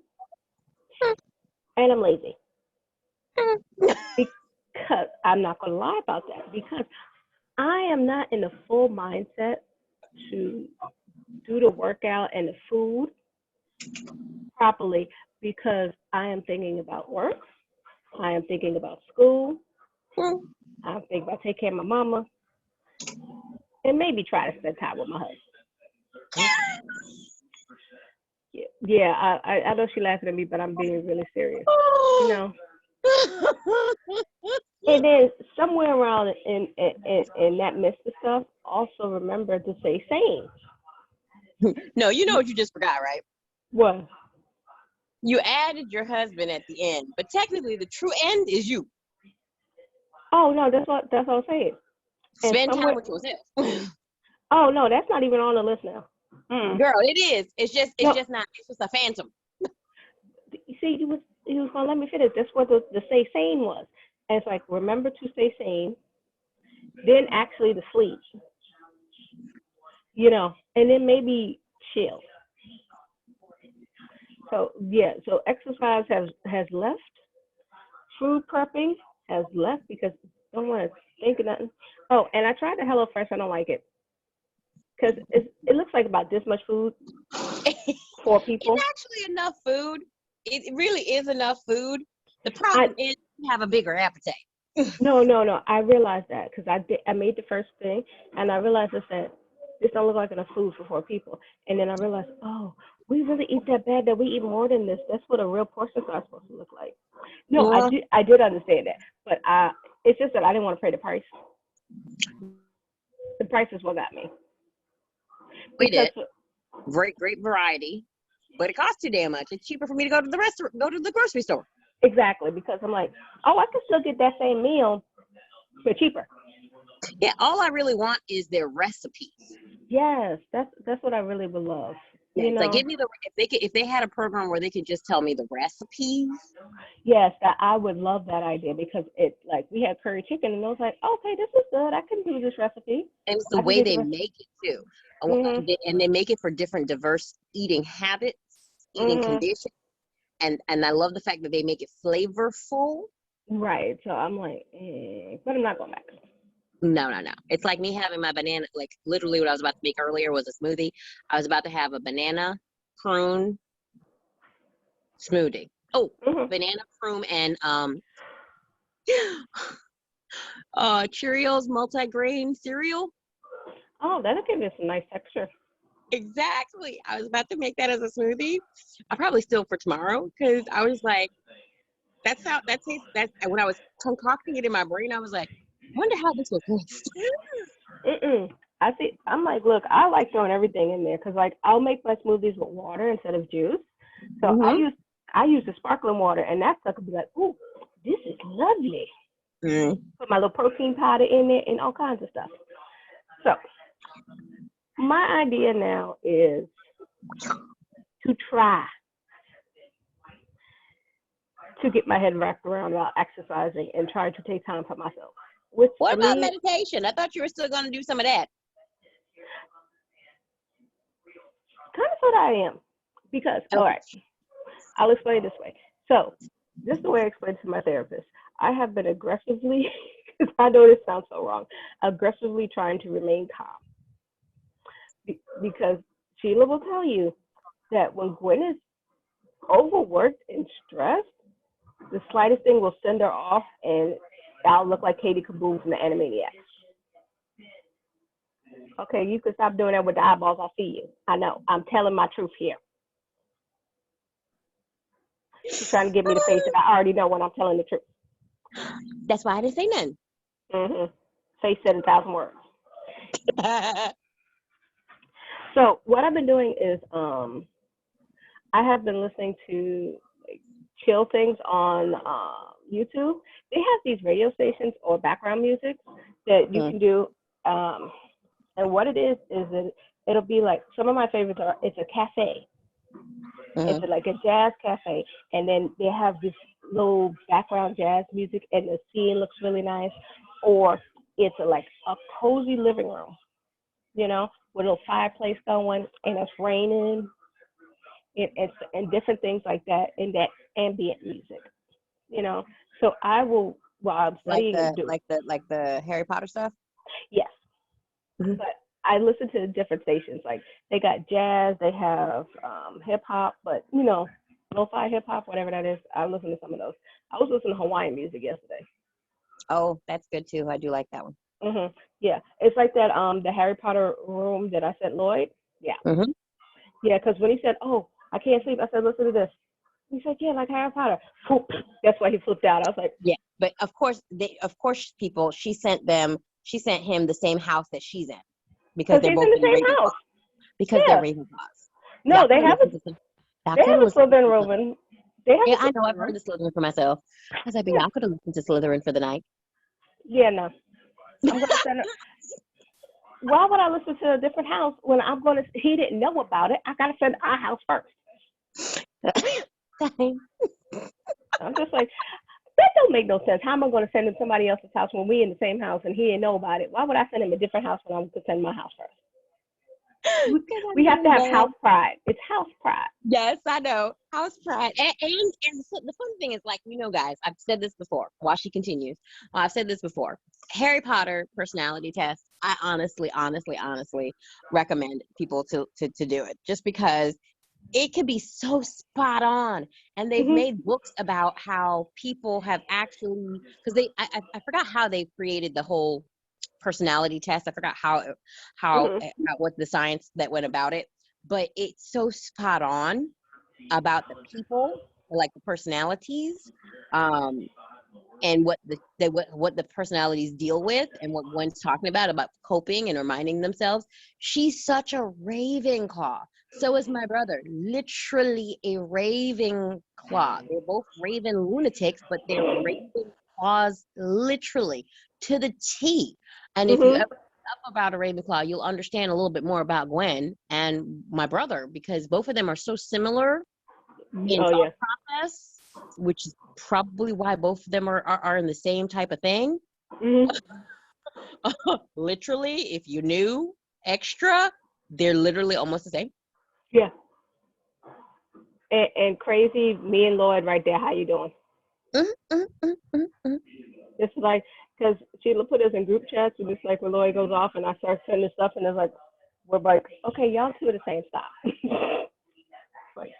and I'm lazy. Because I'm not going to lie about that. Because I am not in the full mindset to do the workout and the food properly because I am thinking about work. I am thinking about school. I'm thinking about taking care of my mama and maybe try to spend time with my husband. Yeah, I know she laughing at me, but I'm being really serious. You know. And then somewhere around in that midst of stuff, also remember to stay sane. No, you know what you just forgot, right? What? You added your husband at the end, but technically the true end is you. Oh no, that's what I'm saying. And Spend time somewhere, with yourself. oh no, that's not even on the list now. Mm. Girl, it is. It's No, just not. It's just a phantom. you see, he was gonna let me finish. That's what the stay sane was. And it's like remember to stay sane, then actually to sleep, and then maybe chill. So yeah, so exercise has left. Food prepping has left because I don't want to think of nothing. Oh, and I tried the HelloFresh. I don't like it because it looks like about this much food for It's people. actually enough food. It really is enough food. The I problem is you have a bigger appetite. no. I realized that because I made the first thing and I realized I said this don't look like enough food for 4 people. And then I realized, oh, we really eat that bad that we eat more than this. That's what a real portions are supposed to look like. No, Well, I did understand that, but it's just that I didn't want to pay the price. The price is what got me we because did. Great variety. But it costs too damn much. It's cheaper for me to go to the restaurant, go to the grocery store. exactly because I'm like, oh, I can still get that same meal for cheaper. Yeah, all I really want is their recipes. Yes, that's what I really would love. Yeah, You it's like know, give me the if they had a program where they could just tell me the recipes yes, that I would love that idea because it like we had curry chicken and I was like, okay, this is good. I can do this recipe. and it's the I can way get the they recipe. make it too. Mhm. And they make it for different diverse eating habits, eating Mhm. conditions, and I love the fact that they make it flavorful. Right. So I'm like, but I'm not going back. No, no, no. It's like me having my banana, like literally what I was about to make earlier was a smoothie. I was about to have a banana prune smoothie. Oh, Mhm. banana prune and Cheerios multigrain cereal. Oh, that'll give it some nice texture. Exactly. I was about to make that as a smoothie. I probably still for tomorrow because I was like, that's how that tastes. That's when I was concocting it in my brain. I was like, I wonder how this will taste. Mm-mm. I see. I'm like, look, I like throwing everything in there because like I'll make my smoothies with water instead of juice. So Mm-hmm. I use the sparkling water, and that stuff could be like, ooh, this is lovely. Mm. Put my little protein powder in it and all kinds of stuff. So my idea now is to try to get my head wrapped around while exercising and try to take time for myself. Which What for about me, meditation? I thought you were still going to do some of that. kind of what I am. Because, all Okay. right, I'll explain it this way. So, this is the way I explained to my therapist. I have been aggressively, because I know this sounds so wrong, aggressively trying to remain calm. Because Sheila will tell you that when Gwen is overworked and stressed, the slightest thing will send her off and I'll look like Katie Kaboom from the Animaniacs. Okay, you can stop doing that with the eyeballs. I see you. I know. I'm telling my truth here. She's trying to give me the face that I already know when I'm telling the truth. That's why I didn't say none. Face said 1,000 words. So what I've been doing is I have been listening to like, chill things on YouTube. They have these radio stations or background music that you Mm, can do. Um, and what it is it'll be like some of my favorites are it's a cafe. It's mhm. like a jazz cafe, and then they have this little background jazz music, and the scene looks really nice. Or it's like a cozy living room, with a little fireplace going, and it's raining, and different things like that, and that ambient music, you know. So I will, while I'm studying and do, Like the Harry Potter stuff. yes, Mhm. but I listen to different stations. Like they got jazz, they have hip hop, but lo-fi hip hop, whatever that is. I listen to some of those. I was listening to Hawaiian music yesterday. Oh, that's good too. I do like that one. Yeah, it's like that. The Harry Potter room that I sent Lloyd. Yeah, Hmm. yeah. Because when he said, "Oh, I can't sleep," I said, "Listen to this." He said, "Yeah, like Harry Potter." That's why he flipped out. I was like, Yeah, but of course, people. She sent him the same house that she's in because "Because they're he's in both the in same Ravenclaw. house." Because they're Yeah. Ravenclaws. Y'all No, could have listened to some. Y'all they could have have a listened to Slytherin some. room. They have Yeah, a I know. I've Slytherin heard room. the Slytherin for myself. I was like, but Yeah. y'all could have listened to Slytherin for the night. Yeah. No, I'm gonna send it. Why would I listen to a different house when I'm gonna? He didn't know about it. I gotta send our house first. Same. I'm just like, that don't make no sense. How am I gonna send him somebody else's house when we in the same house and he didn't know about it? Why would I send him a different house when I'm gonna send my house first? We, Because we I'm have to being have bad. house pride. It's house pride. Yes, I know. House pride. And the fun thing is, like, guys, I've said this before. While she continues, I've said this before. Harry Potter personality test. I honestly recommend people to do it just because it can be so spot on. And they've Mhm. made books about how people have actually, because I forgot how they created the whole personality test. I forgot Mhm. what the science that went about it, but it's so spot on about the people, like the personalities, um, and what the personalities deal with, and what Gwen's talking about coping and reminding themselves. She's such a Ravenclaw. So is my brother, literally a Ravenclaw. They're both Raven lunatics, but they're Ravenclaws literally to the T. And if you Mhm. up about a Ravenclaw, you'll understand a little bit more about Gwen and my brother, because both of them are so similar in Oh thought yeah. process, which is probably why both of them are in the same type of thing. Hmm. Literally, if you knew extra, they're literally almost the same. Yeah. And crazy, me and Lloyd right there. How you doing? It's like, because Sheila put us in group chats, and it's like when Lloyd goes off and I start sending stuff, and it's like, we're like, okay, y'all two are the same style. Like,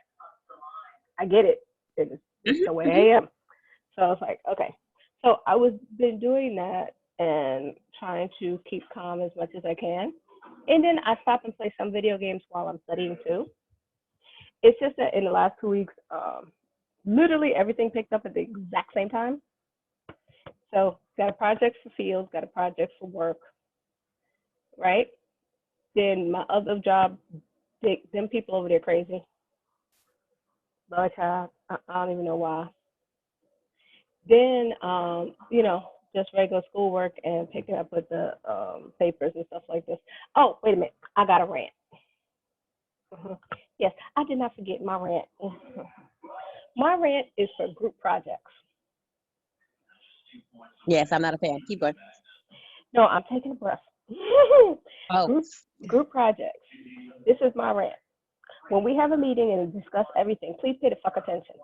I get it. It's the way I am. So it's like, okay. So I was been doing that and trying to keep calm as much as I can. And then I stop and play some video games while I'm studying too. It's just that in the last 2 weeks, literally everything picked up at the exact same time. So got a project for fields, got a project for work, right? Then my other job, them people over there crazy. Lord child, I don't even know why. Then, just regular schoolwork and picking up with the papers and stuff like this. Oh, wait a minute, I got a rant. Yes, I did not forget my rant. My rant is for group projects. Yes, I'm not a fan. Keep going. No, I'm taking a breath. Oh, Group projects. This is my rant. When we have a meeting and discuss everything, please pay the fuck attention.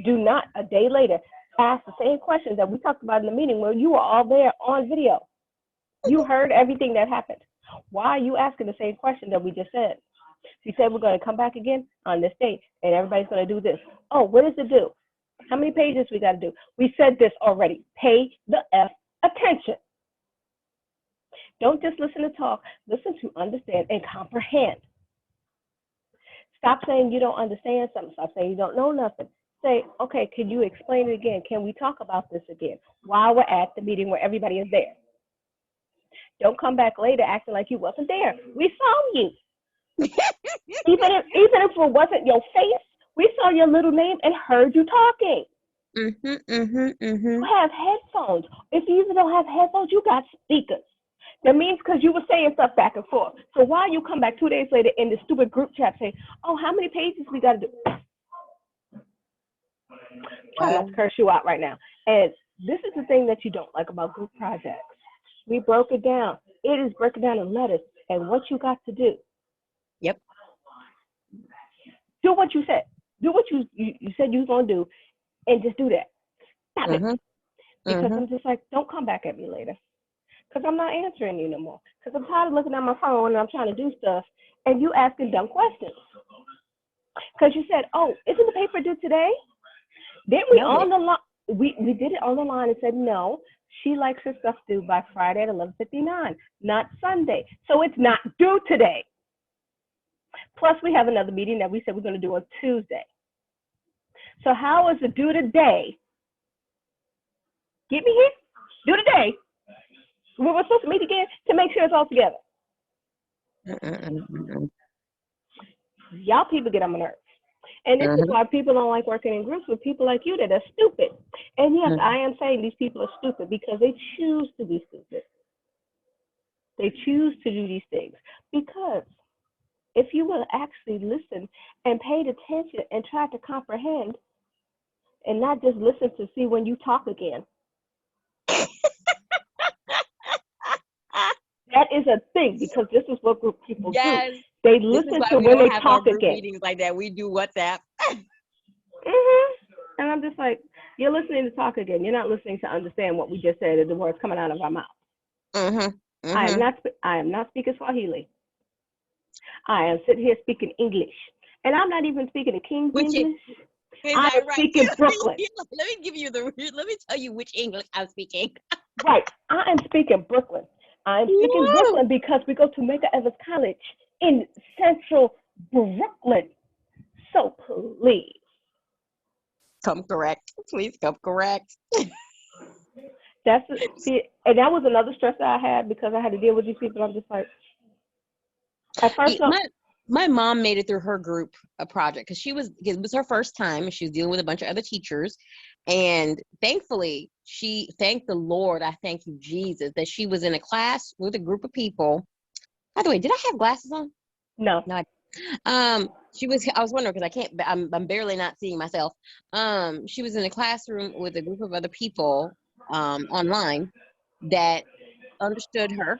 Do not, a day later, ask the same questions that we talked about in the meeting where you were all there on video. You heard everything that happened. Why are you asking the same question that we just said? We said we're going to come back again on this date, and everybody's going to do this. Oh, what does it do? How many pages we got to do? We said this already. Pay the F attention. Don't just listen to talk. Listen to understand and comprehend. Stop saying you don't understand something. Stop saying you don't know nothing. Say, okay, can you explain it again? Can we talk about this again while we're at the meeting where everybody is there? Don't come back later acting like you wasn't there. We saw you. even if it wasn't your face, we saw your little name and heard you talking. You have headphones. If you even don't have headphones, you got speakers. That means because you were saying stuff back and forth. So why you come back 2 days later in the stupid group chat saying, oh, how many pages we got to do? Trying not to curse you out right now. And this is the thing that you don't like about group projects. We broke it down. It is broken down in letters and what you got to do. Yep. Do what you said. Do what you said you was going to do and just do that. Stop it. Because I'm just like, don't come back at me later. Because I'm not answering you no more. Because I'm tired of looking at my phone and I'm trying to do stuff and you asking dumb questions. Because you said, oh, isn't the paper due today? Then we on the line. We did it on the line and said, no, she likes her stuff due by Friday at 11:59, not Sunday. So it's not due today. Plus, we have another meeting that we said we're going to do on Tuesday. So how is it due today? Get me here? Due today. We were supposed to meet again to make sure it's all together. Y'all people get on my nerves. And this is why people don't like working in groups with people like you that are stupid. And yes, I am saying these people are stupid because they choose to be stupid. They choose to do these things. Because if you will actually listen and paid attention and try to comprehend and not just listen to see when you talk again. That is a thing because this is what group people do. They listen to when they talk again. Meetings like that. We do WhatsApp. And I'm just like, you're listening to talk again. You're not listening to understand what we just said and the words coming out of our mouth. I am not speaking Swahili. I am sitting here speaking English. And I'm not even speaking the King's English. I'm speaking Brooklyn. Let me tell you which English I'm speaking. Right. I am speaking Brooklyn. I'm speaking Brooklyn because we go to Medgar Evers College in central Brooklyn. So please. Come correct. Please come correct. And that was another stress that I had because I had to deal with these people. I'm just like, at first, my mom made it through her group a project because it was her first time and she was dealing with a bunch of other teachers, And thankfully, she thanked the Lord. I thank you, Jesus, that she was in a class with a group of people. By the way, did I have glasses on? No. No. She was. I was wondering because I can't. I'm barely not seeing myself. She was in a classroom with a group of other people, online, that understood her,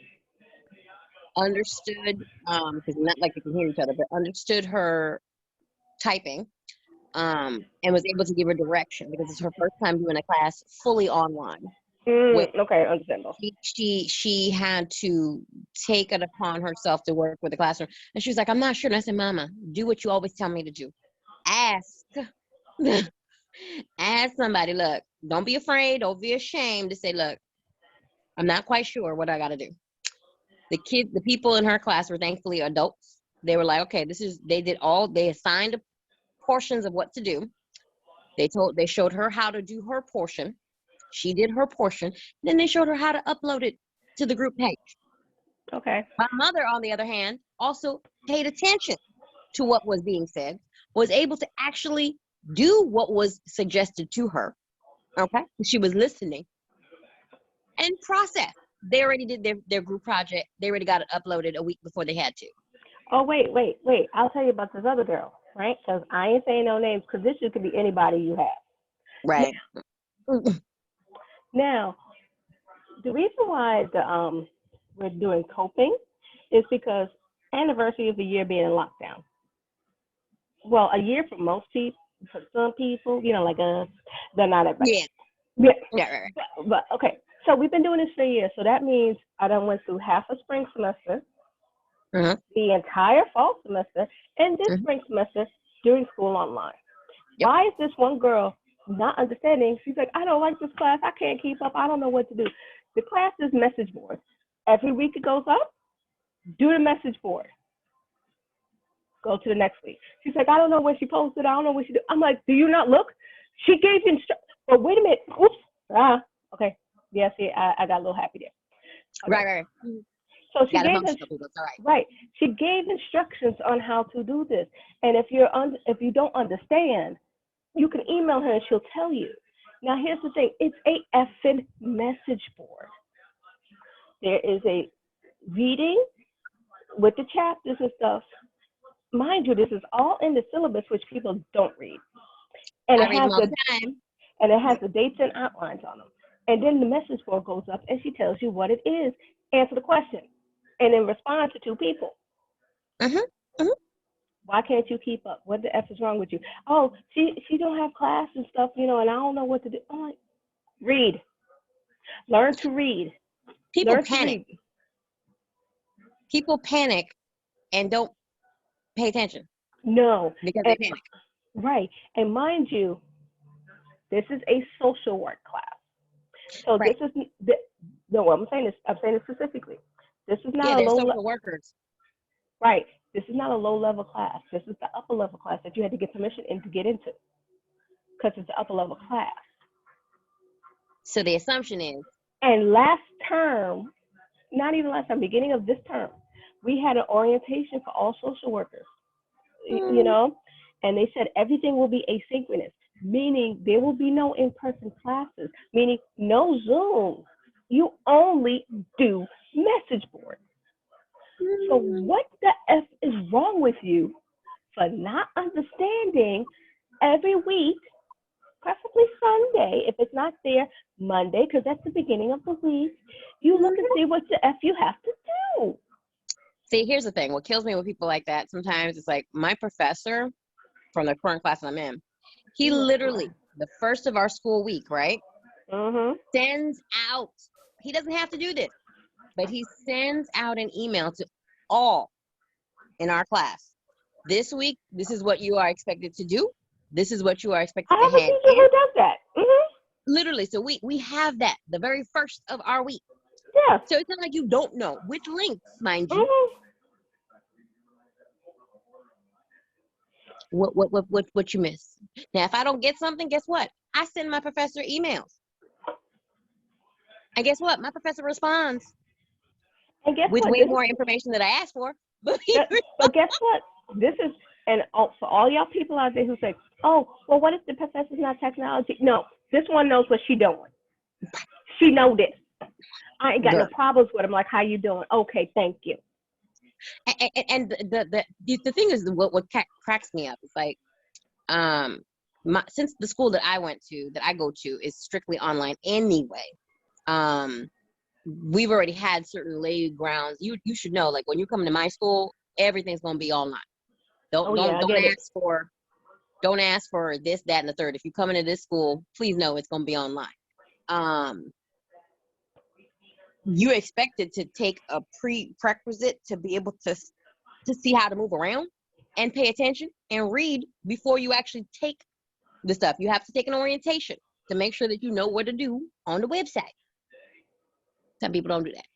understood, because not like they can hear each other, but understood her typing, and was able to give her direction because it's her first time doing a class fully online. Okay, understandable. She had to take it upon herself to work with the classroom, and she was like, "I'm not sure." And I said, "Mama, do what you always tell me to do. Ask, ask somebody. Look, don't be afraid. Don't be ashamed to say, look, I'm not quite sure what I got to do." The people in her class were thankfully adults. They were like, "Okay, they assigned portions of what to do. They showed her how to do her portion. She did her portion. Then they showed her how to upload it to the group page." Okay. My mother, on the other hand, also paid attention to what was being said, was able to actually do what was suggested to her. Okay. She was listening and process. They already did their group project. They already got it uploaded a week before they had to. Oh, wait. I'll tell you about this other girl, right? Because I ain't saying no names because this could be anybody you have. Right. Now, the reason why we're doing coping is because anniversary of the year being in lockdown. Well, a year for most people, for some people, like us, they're not everybody. Yeah. Yeah. Yeah. Right. But okay, so we've been doing this for a year. So that means I done went through half a spring semester, Mhm. the entire fall semester, and this Mhm. spring semester doing school online. Yep. Why is this one girl not understanding? She's like, I don't like this class. I can't keep up. I don't know what to do. The class is message board. Every week it goes up. Do the message board. Go to the next week. She's like, I don't know where she posted. I don't know what she did. I'm like, do you not look? She gave instructions. But wait a minute. Oops. Okay. Yeah, see, I got a little happy there. Okay. Right. So she Got a gave hump us people. That's all right. right. She gave instructions on how to do this. And if you don't understand, you can email her and she'll tell you. Now here's the thing. It's a effing message board. There is a reading with the chapters and stuff. Mind you, this is all in the syllabus, which people don't read. And I it read has them all the the time. dates and outlines on them. And then the message board goes up and she tells you what it is. Answer the question. And then respond to two people. Mm-hmm. Why can't you keep up? What the F is wrong with you? Oh, she don't have class and stuff, and I don't know what to do. I'm like, read. Learn to read. People Learn to panic. read. People panic and don't pay attention No. because And they panic. right. And mind you, this is a social work class. So Right. this is no, I'm saying this specifically. This is Yeah, not a they're low social workers. right. This is not a low level class. This is the upper level class that you had to get permission in to get into because it's the upper level class. So the assumption is, And last term, not even last time, beginning of this term, we had an orientation for all social workers, and they said everything will be asynchronous, meaning there will be no in-person classes, meaning no Zoom. You only do message board. So what the F is wrong with you for not understanding every week, preferably Sunday, if it's not there, Monday, because that's the beginning of the week, you look and see what the F you have to do. see, here's the thing. What kills me with people like that sometimes is like my professor from the current class I'm in, he literally, the first of our school week, right, sends out, he doesn't have to do this, but he sends out an email to all in our class. This week, this is what you are expected to do. This is what you are expected I to have a hand teacher in. who does that. Literally, so we have that the very first of our week. Yeah. So it's not like you don't know with links, mind you. What you miss. Now, if I don't get something, guess what? I send my professor emails. And guess what? My professor responds And guess with what? way more information than I asked for. But But guess what? This is for all y'all people out there who say, "Oh, well, what if the professor's not technology?" No, This one knows what she doing. She know this. I ain't got no Girl. problems with him. Like, how you doing? Okay, thank you. And the thing is, what cracks me up is like, since the school that I go to is strictly online anyway. We've already had certain laid grounds. You should know, like, when you come to my school, everything's gonna be online. Oh yeah, I Don't get it. don't ask for this, that, and the third. If you come into this school, please know it's gonna be online. You expected to take a prerequisite to be able to see how to move around and pay attention and read before you actually take the stuff. You have to take an orientation to make sure that you know what to do on the website. Some people don't do that.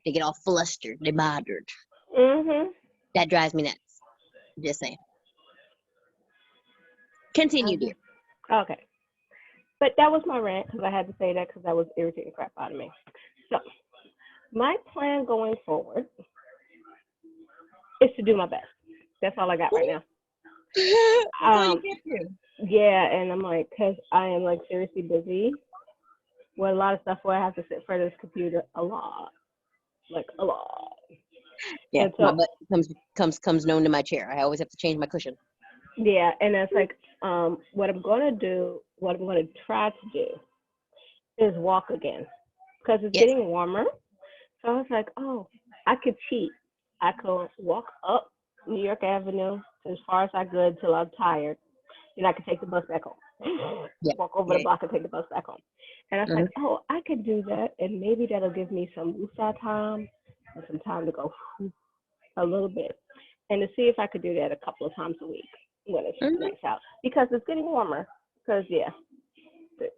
They get all flustered. They're bothered. Mhm. That drives me nuts. Just saying. Continue, dear. Okay. But that was my rant because I had to say that because that was irritating crap out of me. So my plan going forward is to do my best. That's all I got right now. That's all you get to. Yeah, and I'm like, because I am like seriously busy with a lot of stuff where I have to sit in front of this computer a lot, like a lot. Yeah, And my so, butt comes known to my chair. I always have to change my cushion. yeah, and it's like, what I'm gonna do, what I'm gonna try to do is walk again because it's Yes. getting warmer. So I was like, oh, I could cheat. I could walk up New York Avenue as far as I could till I'm tired. Then I could take the bus back home. Yeah. Walk over Yeah. the block and take the bus back home. And I was like, oh, I could do that. And maybe that'll give me some woosah time and some time to go a little bit. And to see if I could do that a couple of times a week when it's Mhm. nice out. Because it's getting warmer. Because, yeah,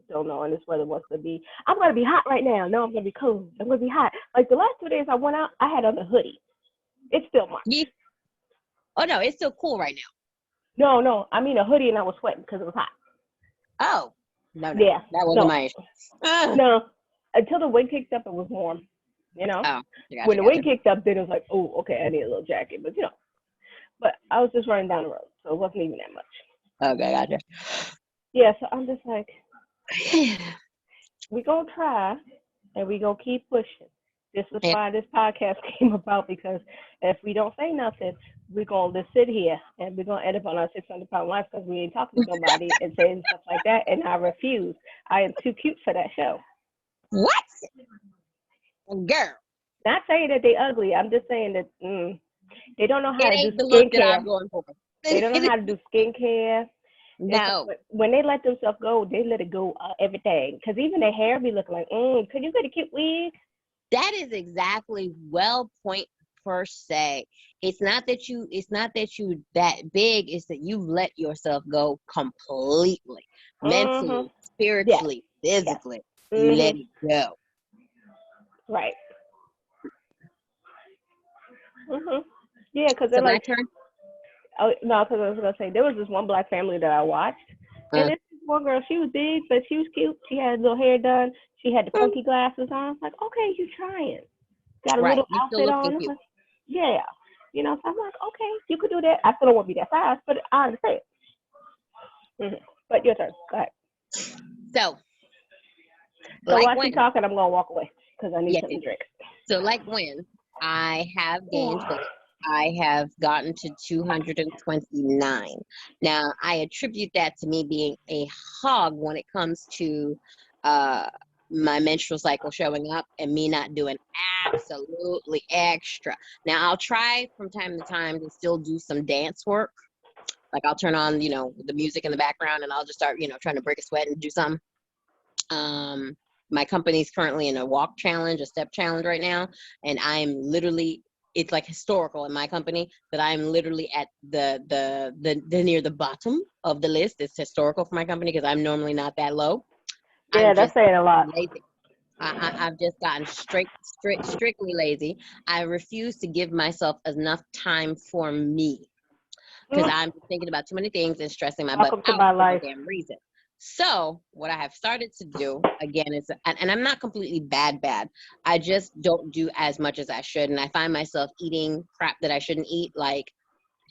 don't know, and this weather wants to be. I'm gonna be hot right now. No, I'm gonna be cold. I'm gonna be hot. Like the last 2 days I went out, I had on a hoodie. It's still March. Yeah. Oh no, it's still cool right now. No, I mean a hoodie, and I was sweating because it was hot. Oh no, Yeah, that wasn't no, my issue. no. Until the wind kicked up, it was warm. You know, Oh, when the gotcha. wind kicked up, then it was like, oh, okay, I need a little jacket. But but I was just running down the road, so it wasn't even that much. Okay, gotcha. Yeah, so I'm just like, we gonna try, and we gonna keep pushing. This is Yeah. why this podcast came about, because if we don't say nothing, we're going to just sit here and we're going to end up on our 600-pound life because we ain't talking to nobody and saying stuff like that. And I refuse. I am too cute for that show. What? Girl. Not saying that they ugly. I'm just saying that they don't know how It to do ain't the look that skincare. I'm going for. They don't know how to do skincare. No. When they let themselves go, they let it go everything. Because even their hair be looking like, could you get a cute wig? That is exactly point per se. It's not that you that big, it's that you let yourself go completely. Mentally, spiritually, physically. Yes. You let it go. Right. Yeah, because So they're my like, turn? oh no, because I was gonna say there was this one black family that I watched, and this one girl, she was big, but she was cute. She had a little hair done. She had the funky glasses on. I was like, okay, you trying? Got a Right. little You still outfit look on. cute. Like, yeah, so I'm like, okay, you could do that. I still don't want to be that size, but I understand. But your turn. Go ahead. So Like while she's talking, I'm gonna walk away because I need something to drink. So like when I have gained weight, I have gotten to 229. Now, I attribute that to me being a hog when it comes to my menstrual cycle showing up and me not doing absolutely extra. Now, I'll try from time to time to still do some dance work. Like I'll turn on, the music in the background and I'll just start, trying to break a sweat and do something. My company's currently in a walk challenge, a step challenge right now, and I'm literally, it's like historical in my company that I'm literally at the near the bottom of the list. It's historical for my company because I'm normally not that low. Yeah, that's saying a lot. Lazy. I've just gotten strictly lazy. I refuse to give myself enough time for me because I'm thinking about too many things and stressing my butt out for no damn reason. So what I have started to do again is, and I'm not completely bad. I just don't do as much as I should. And I find myself eating crap that I shouldn't eat, like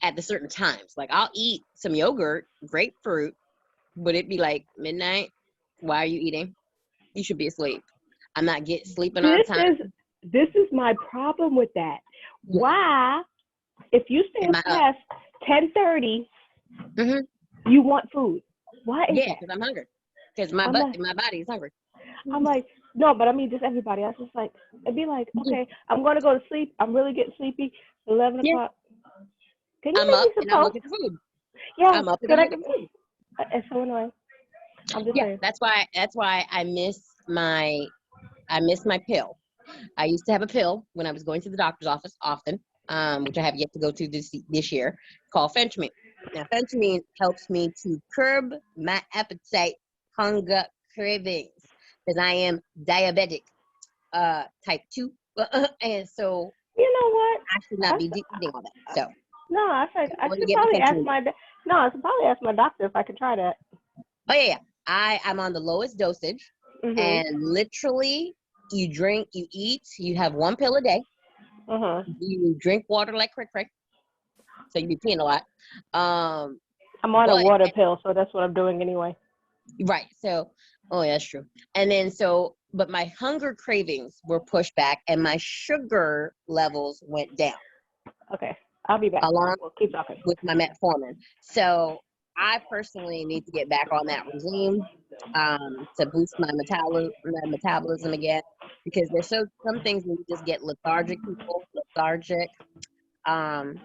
at the certain times. Like I'll eat some yogurt, grapefruit, but it'd be like midnight. Why are you eating? You should be asleep. I'm not sleeping on This time. is my problem with that. Yeah. Why, if you stay Am I up? past 10:30, you want food? Why is Yeah, that? because I'm hungry. Because my body is hungry. I'm like, no, but I mean just everybody. I was just like, it'd be like, okay, I'm gonna go to sleep. I'm really getting sleepy. 11 Yeah. o'clock. Can you I'm make up me some and I'm toast? looking for food. Yeah. I'm up and Can I'm I? looking for food. It's so annoying. I'm just Yeah, saying. that's why I miss my pill. I used to have a pill when I was going to the doctor's office often, which I have yet to go to this year, called phentermine. Now, phentermine helps me to curb my appetite, hunger, cravings, because I am diabetic, type 2, and so You know what? I should not be eating all that. So No, I said I'm I going to should get my probably ask phentermine. my. No, I should probably ask my doctor if I could try that. Oh yeah. I'm on the lowest dosage, Mhm. and literally, you drink, you eat, you have one pill a day. You drink water like crick, so you be peeing a lot. I'm on a But water pill, so that's what I'm doing anyway. right, so that's true. And then but my hunger cravings were pushed back, and my sugar levels went down. Okay, I'll be back. Along We'll keep talking. with my metformin. So I personally need to get back on that regime, to boost my metabolism again, because there's some things when you just get lethargic, um,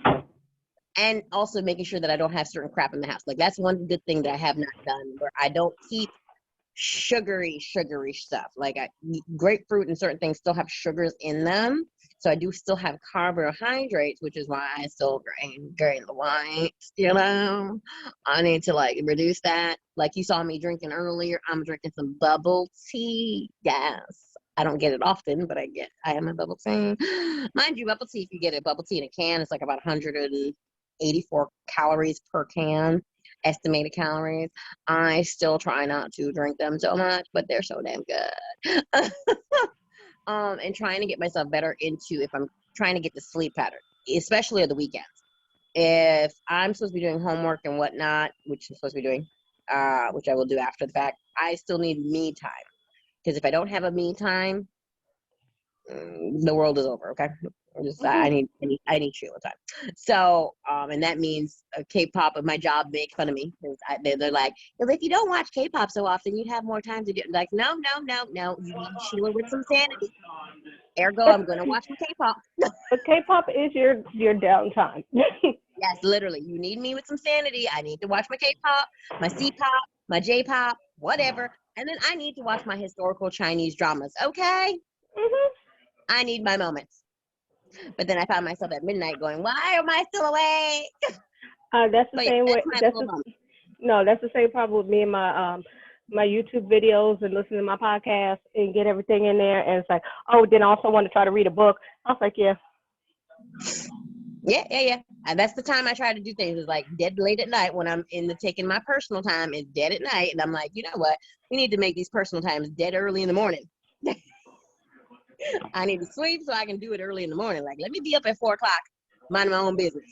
and also making sure that I don't have certain crap in the house. Like that's one good thing that I have not done, where I don't keep sugary stuff. Like grapefruit and certain things still have sugars in them. So I do still have carbohydrates, which is why I still gain the weight, I need to like reduce that. Like you saw me drinking earlier, I'm drinking some bubble tea. Yes. I don't get it often, but I am a bubble tea. Mind you, bubble tea, if you get a bubble tea in a can, it's like about 184 calories per can, estimated calories. I still try not to drink them so much, but they're so damn good. And trying to get myself better into, if I'm trying to get the sleep pattern, especially on the weekends. If I'm supposed to be doing homework and whatnot, which I'm supposed to be doing, which I will do after the fact, I still need me time. Because if I don't have a me time, the world is over. Okay, I need Sheila time. So, and that means K-pop. My job make fun of me because they're like, well, if you don't watch K-pop so often, you'd have more time to do it. Like, no. You need Sheila with some sanity. Ergo, I'm gonna watch some K-pop. But K-pop is your downtime. Yes, literally. You need me with some sanity. I need to watch my K-pop, my C-pop, my J-pop, whatever, and then I need to watch my historical Chinese dramas. Okay. I need my moments. But then I found myself at midnight going, why am I still awake? That's the same way. That's the same problem with me and my YouTube videos and listening to my podcast and get everything in there. And it's like, oh, then I also want to try to read a book. I was like, yeah. Yeah. And that's the time I try to do things. It's like dead late at night when I'm taking my personal time. It's dead at night. And I'm like, you know what? We need to make these personal times dead early in the morning. I need to sleep so I can do it early in the morning. Like, let me be up at 4 o'clock, minding my own business.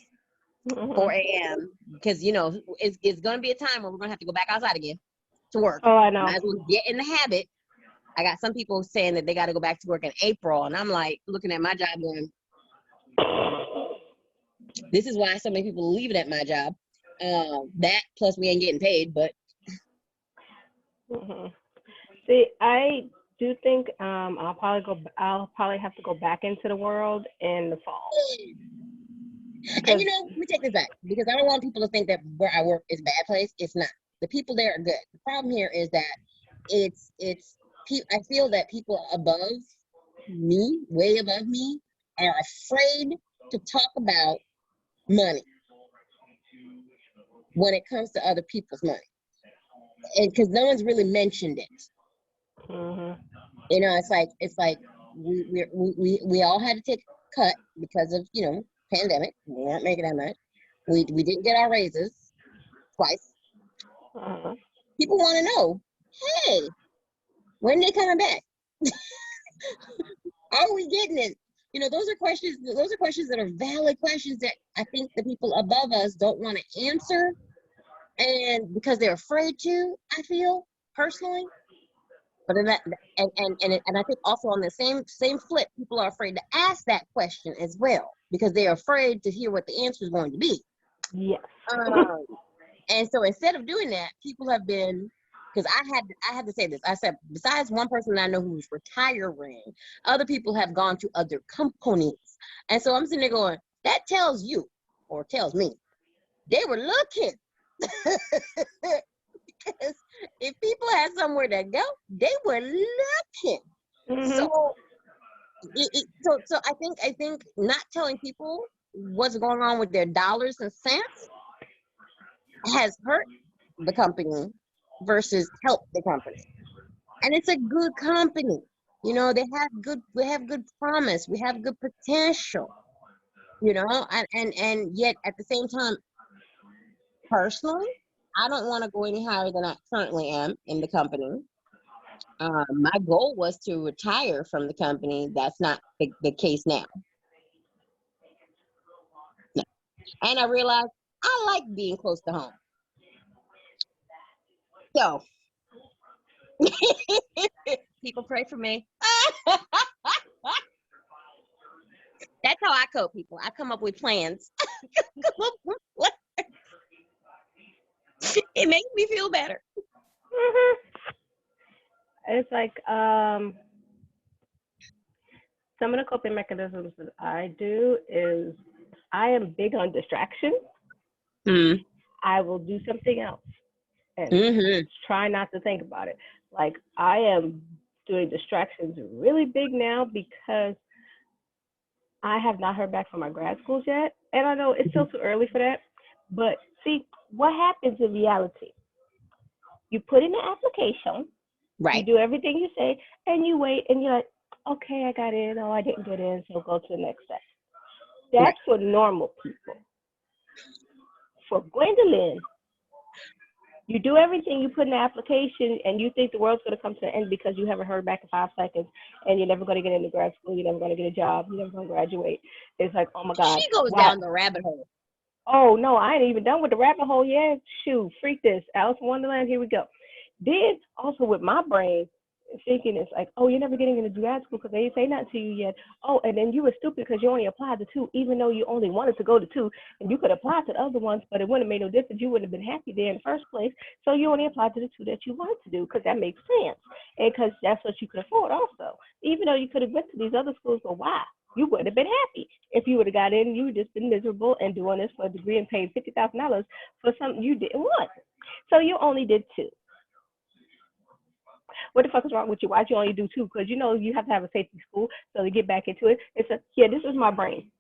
4 a.m. Because, it's going to be a time where we're going to have to go back outside again to work. Oh, I know. Might as well get in the habit. I got some people saying that they got to go back to work in April. And I'm like, looking at my job going, this is why so many people leaving at my job. That plus we ain't getting paid, but. See, I do think I'll probably have to go back into the world in the fall. And let me take this back, because I don't want people to think that where I work is a bad place. It's not. The people there are good. The problem here is that I feel that people above me, way above me, are afraid to talk about money when it comes to other people's money, and because no one's really mentioned it. It's like we all had to take a cut because of pandemic. We weren't making that much. We didn't get our raises twice. People want to know, hey, when they coming back? Are we getting it? Those are questions that are valid questions that I think the people above us don't want to answer. And because they're afraid to, I feel personally. But in that, and I think also on the same flip, people are afraid to ask that question as well because they're afraid to hear what the answer is going to be. Yes. Um, and so instead of doing that, people have been, because I had to say this. I said, besides one person that I know who's retiring, other people have gone to other companies. And so I'm sitting there going, that tells you, or tells me, they were looking. Because if people had somewhere to go, they were looking. Mm-hmm. So, so I think not telling people what's going on with their dollars and cents has hurt the company versus help the company. And it's a good company. You know, we have good promise, we have good potential, you know, and yet at the same time, personally, I don't want to go any higher than I currently am in the company. My goal was to retire from the company. That's not the case now. No. And I realized I like being close to home. So people pray for me. That's how I cope, people. I come up with plans. It makes me feel better. Mm-hmm. It's like some of the coping mechanisms that I do is I am big on distraction. Mm. I will do something else and Mm-hmm. try not to think about it. Like I am doing distractions really big now because I have not heard back from my grad schools yet. And I know it's still too early for that. But see, what happens in reality? You put in the application, you Right. do everything you say, and you wait and you're like, okay, I got in. Oh, I didn't get in, so go to the next step. Right. That's for normal people. For Gwendolyn, you do everything you put in the application and you think the world's going to come to an end because you haven't heard back in 5 seconds and you're never going to get into grad school, you're never going to get a job, you're never going to graduate. It's like, oh my God. She goes Wow. down the rabbit hole. Oh, no, I ain't even done with the rabbit hole yet. Shoot, freak this. Alice in Wonderland, here we go. Then also with my brain, thinking it's like, oh, you're never getting into grad school because they ain't say nothing to you yet. Oh, and then you were stupid because you only applied to 2, even though you only wanted to go to 2, and you could apply to the other ones, but it wouldn't have made no difference. You wouldn't have been happy there in the first place. So you only applied to the 2 that you wanted to do because that makes sense, and because that's what you could afford also. Even though you could have went to these other schools, but why? You would have been happy if you would have got in. You would just been miserable and doing this for a degree and paying $50,000 for something you didn't want. So you only did 2. What the fuck is wrong with you? Why'd you only do 2? Because you know you have to have a safety school. So to get back into it, it's a yeah. This is my brain.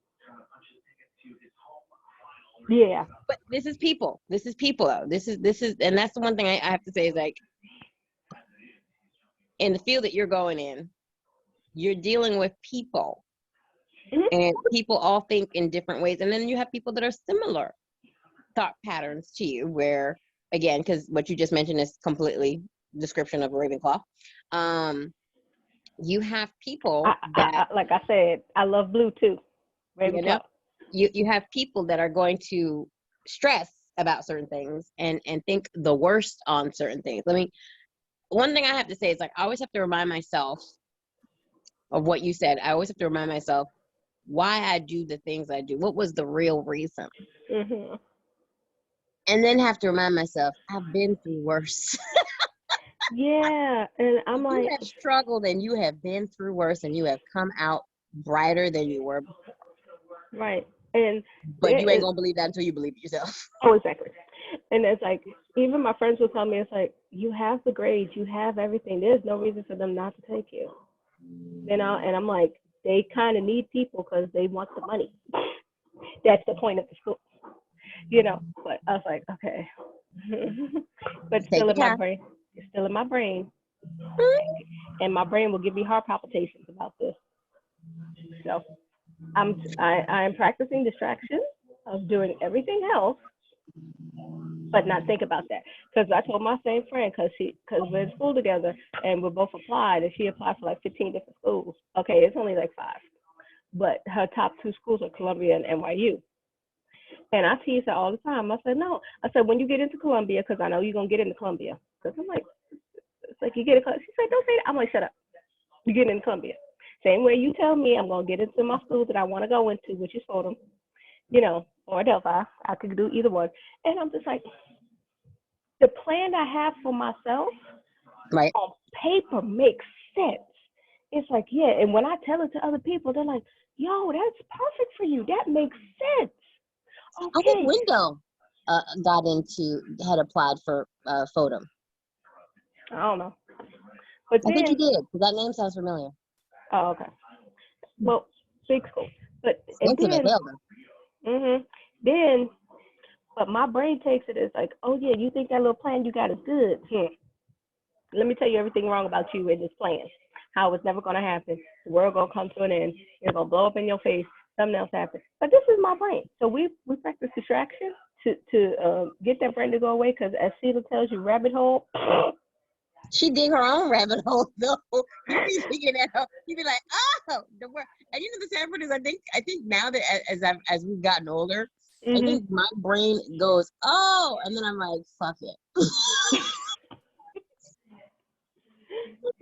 Yeah. But this is people. This is people though. This is, and that's the one thing I have to say is like, in the field that you're going in, you're dealing with people, Mm-hmm. and people all think in different ways. And then you have people that are similar thought patterns to you, where again, because what you just mentioned is completely description of a Ravenclaw. You have people that, Like I said, I love blue too. you know, Ravenclaw. you have people that are going to stress about certain things and think the worst on certain things. I mean, one thing I have to say is like, I always have to remind myself of what you said. I always have to remind myself why I do the things I do. What was the real reason? Mm-hmm. And then have to remind myself, I've been through worse. Yeah, and I'm You like, have struggled and you have been through worse and you have come out brighter than you were before. right, and But there you ain't is gonna believe that until you believe it yourself. oh exactly, and it's like even my friends will tell me it's like you have the grades, you have everything. There's no reason for them not to take you, you know. And I'm like, they kind of need people because they want the money. That's the point of the school, you know. But I was like, okay, but Take still your in my time. brain, it's still in my brain, and my brain will give me heart palpitations about this. So I'm practicing distraction of doing everything else, but not think about that. Because I told my same friend, because we're in school together and we both applied, and she applied for like 15 different schools. Okay, it's only like 5, but her top 2 schools are Columbia and NYU. And I tease her all the time. I said, no. I said, when you get into Columbia, because I know you're going to get into Columbia. Because I'm like, it's like you get into, she said, don't say that. I'm like, shut up. You get into Columbia. Same way you tell me I'm going to get into my school that I want to go into, which is Fordham, or Delphi. I could do either one. And I'm just like, the plan I have for myself Right. on paper makes sense. It's like, yeah. And when I tell it to other people, they're like, yo, that's perfect for you. That makes sense. I think Okay. Window had applied for Photo. I don't know. But I think he then, did, because that name sounds familiar. oh, okay. Well, big school. But, and Expensive as then, hell, though. then, but my brain takes it as like, oh, yeah, you think that little plan you got is good. Let me tell you everything wrong about you in this plan. How it's never going to happen. The world going to come to an end. It's going to blow up in your face. Something else happens. But this is my brain. So we practice distraction to get that brain to go away, because as Sheila tells you, rabbit hole. She dig her own rabbit hole, though. You be thinking that you be like, oh, the word. And you know the sad part is, I think now that as we've gotten older, I think my brain goes, oh, and then I'm like, fuck it.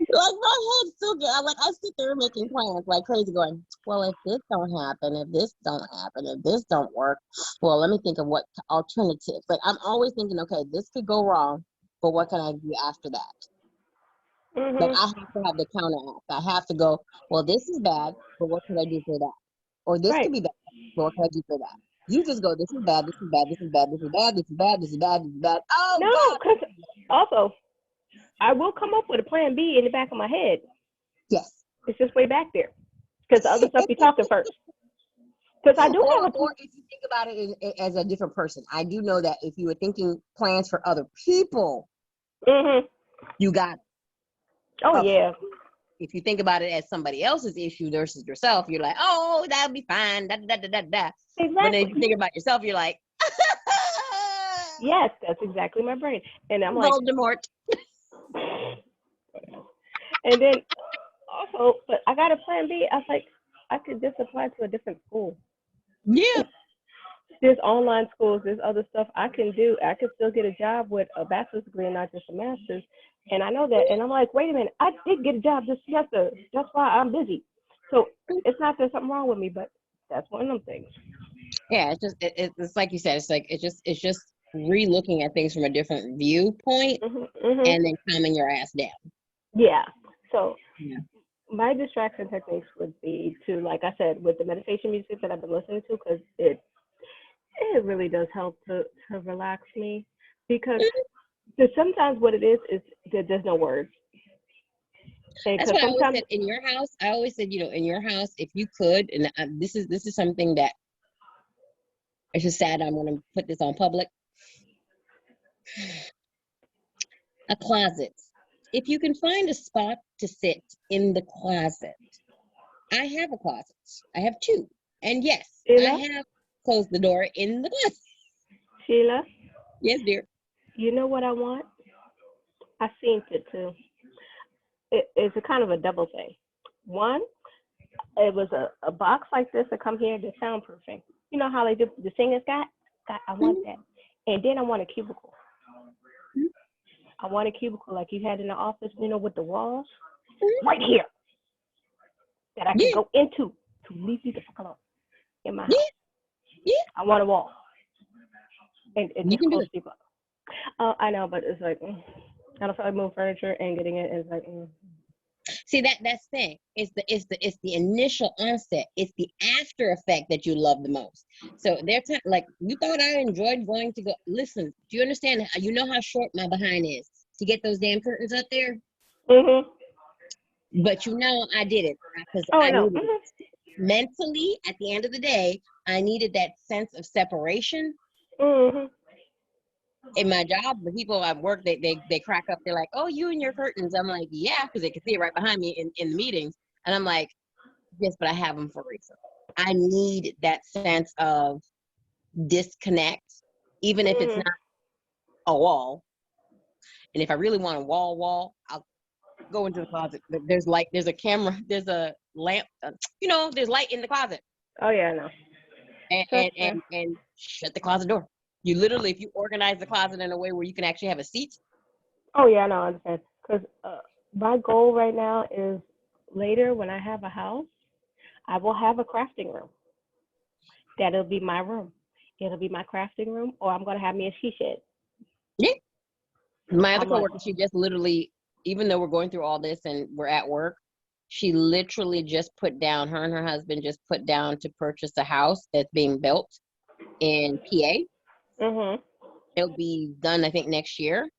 Like my head's still good. I sit there making plans like crazy, going, well, if this don't happen, if this don't happen, if this don't work, well, let me think of what alternatives. Like I'm always thinking, okay, this could go wrong, but what can I do after that? Like I have to have the counteract. I have to go, well, this is bad, but what can I do for that? Or this Right. could be bad, but what can I do for that? You just go, this is bad, this is bad, this is bad, this is bad, this is bad, this is bad, this is bad. Oh No, God. because also, I will come up with a plan B in the back of my head. Yes. It's just way back there. Because the other stuff be talking first. Because I do have a Or if you think about it as a different person, I do know that if you were thinking plans for other people, you got. Oh, yeah. If you think about it as somebody else's issue versus yourself, you're like, oh, that'll be fine. Da, da, da, da, da. Exactly. But then if you think about yourself, you're like, yes, that's exactly my brain. And I'm like, Voldemort. and then also, but I got a plan B. I was like, I could just apply to a different school. Yeah. There's online schools, there's other stuff I can do. I could still get a job with a bachelor's degree and not just a master's. And I know that. And I'm like, wait a minute, I did get a job this semester. That's why I'm busy. So it's not there's something wrong with me, but that's one of them things. Yeah, it's just it's like you said, it's just re-looking at things from a different viewpoint and then calming your ass down. Yeah. So my distraction techniques would be to, like I said, with the meditation music that I've been listening to, because it really does help to relax me, because sometimes what it is that there's no words. That's what I always said in your house. I always said, in your house, if you could, and this is something that it's just sad I'm going to put this on public. A closet. If you can find a spot to sit in the closet. I have a closet. I have two. And yes, Sheila? I have closed the door in the closet. Sheila? Yes, dear. You know what I want? I seen it too. It's a kind of a double thing. One, it was a box like this that come here, the soundproofing. You know how they do the singers got? I want that. And then I want a cubicle. I want a cubicle like you had in the office, with the walls. Right here. That I can go into to leave you the fuck alone in my house. Yeah. I want a wall. And you can do it. People. I know, but it's like, I don't feel like moving furniture and getting it. It's like, See, that's the thing. It's the initial onset. It's the after effect that you love the most. So like, you thought I enjoyed going to go. Listen, do you understand? You know how short my behind is to get those damn curtains up there? But I did it because I needed it. Mentally, at the end of the day, I needed that sense of separation. In my job, the people at work, they crack up. They're like, oh, you and your curtains. I'm like, yeah, because they can see it right behind me in the meetings. And I'm like, yes, but I have them for a reason. I need that sense of disconnect, even if it's not a wall. And if I really want a wall, I'll go into the closet. There's light, there's a camera, there's a lamp, there's light in the closet. Oh yeah, I know. And shut the closet door. You literally, if you organize the closet in a way where you can actually have a seat. Oh yeah, I know, I understand. Because my goal right now is later when I have a house, I will have a crafting room. That'll be my room. It'll be my crafting room, or I'm gonna have me a she shed. Yeah. My other I'm like, coworker, she just literally, even though we're going through all this and we're at work, she literally just put down, her and her husband just put down to purchase a house that's being built in PA. mhm. It'll be done, I think, next year.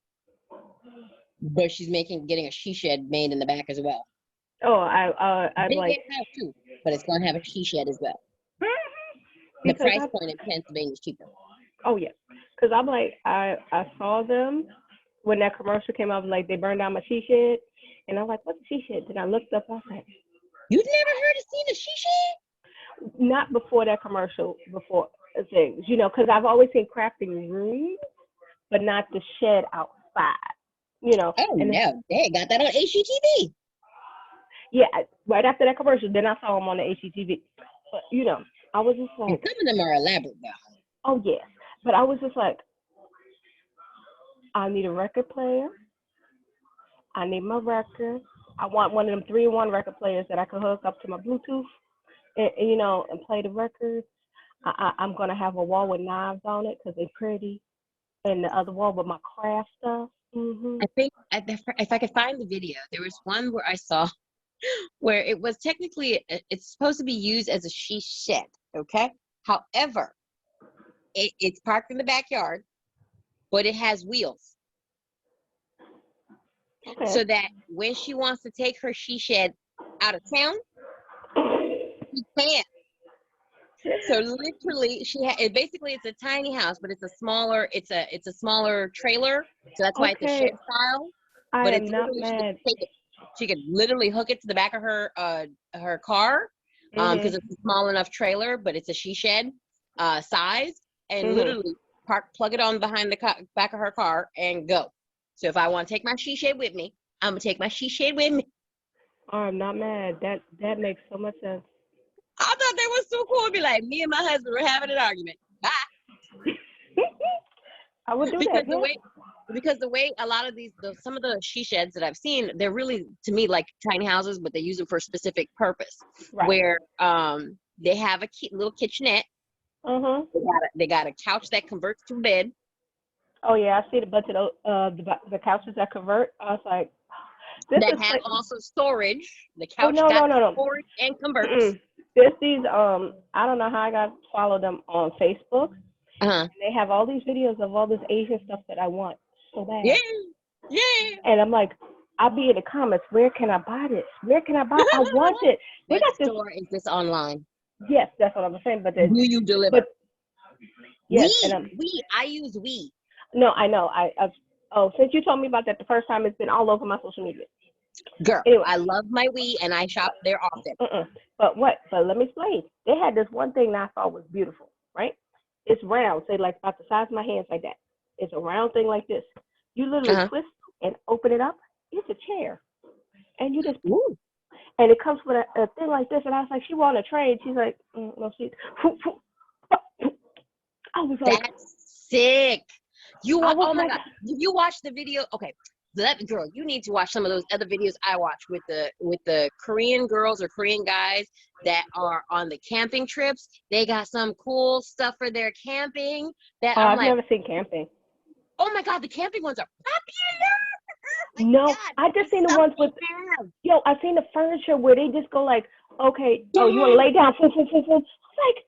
But she's getting a she shed made in the back as well. Oh, I'm Big like, ass house too, but it's going to have a she shed as well. The because price I, point in Pennsylvania is cheaper. oh yeah, because I'm like, I saw them when that commercial came out, like they burned down my she shed, and I'm like, what's a she shed? Then I looked up, I was like, You've never heard of seen a she shed? not before that commercial, before things, because I've always seen crafting rooms, but not the shed outside, Oh and no, they got that on HGTV. yeah, right after that commercial, then I saw them on the HGTV. But I was just And like, some of them are elaborate though. oh yes, but I was just like, I need a record player. I need my record. I want one of them 3-in-1 record players that I can hook up to my Bluetooth and play the records. I'm gonna have a wall with knives on it because they're pretty, and the other wall with my craft stuff. I think if I could find the video, there was one where I saw where it was technically it's supposed to be used as a she shed. Okay, however, it's parked in the backyard, but it has wheels, Okay. so that when she wants to take her she shed out of town, she can. So literally, basically it's a tiny house, but it's a smaller trailer, so that's why it's a Okay. shed style. I But it's am not literally mad. she could literally hook it to the back of her car, because Mhm. it's a small enough trailer, but it's a she shed size, and Mhm. literally plug it on behind the back of her car and go. So if I want to take my she shed with me, I'm gonna take my she shed with me. I'm not mad. That makes so much sense. I thought that was so cool. It'd be like me and my husband were having an argument. Bye. I would do because that. the Yeah. way because the way a lot of some of the she sheds that I've seen, they're really to me like tiny houses, but they use them for a specific purpose. Right. Where they have a little kitchenette. Mhm. They got a couch that converts to a bed Oh yeah, I see a bunch of those the couches that convert. I was like, this that is have like, also storage. The oh couch no got no no no. storage and converts. Mm-mm. There's these I don't know how I got follow them on Facebook. Uh-huh. They have all these videos of all this Asian stuff that I want so Yeah, bad, yeah. and I'm like, I'll be in the comments. Where can I buy this? Where can I buy? I want it. We What got this. store is this online? Yes, that's what I'm saying. Do you deliver? but yes, and I use we. no, I know. Oh, since you told me about that the first time, it's been all over my social media. Girl, Anyway, I love my we and I shop there often. but let me explain. They had this one thing that I thought was beautiful, right? It's round, say like about the size of my hands, like that. It's a round thing like this. You literally Uh-huh. twist and open it up. It's a chair, and you just Ooh, and it comes with a thing like this. And I was like, she want a trade. She's like, no, she. I was like, that's sick. I was Oh my like, God. Did you watch the video? Okay. Girl, you need to watch some of those other videos I watch with the Korean girls or Korean guys that are on the camping trips. They got some cool stuff for their camping that oh, I'm I've like, never seen camping. oh my God, the camping ones are popular. Oh my No, God, I the just seen the stuff ones with, they have. yo, I seen the furniture where they just go like, okay, oh, you want to Yeah, lay down, boom, boom, boom, boom. Like,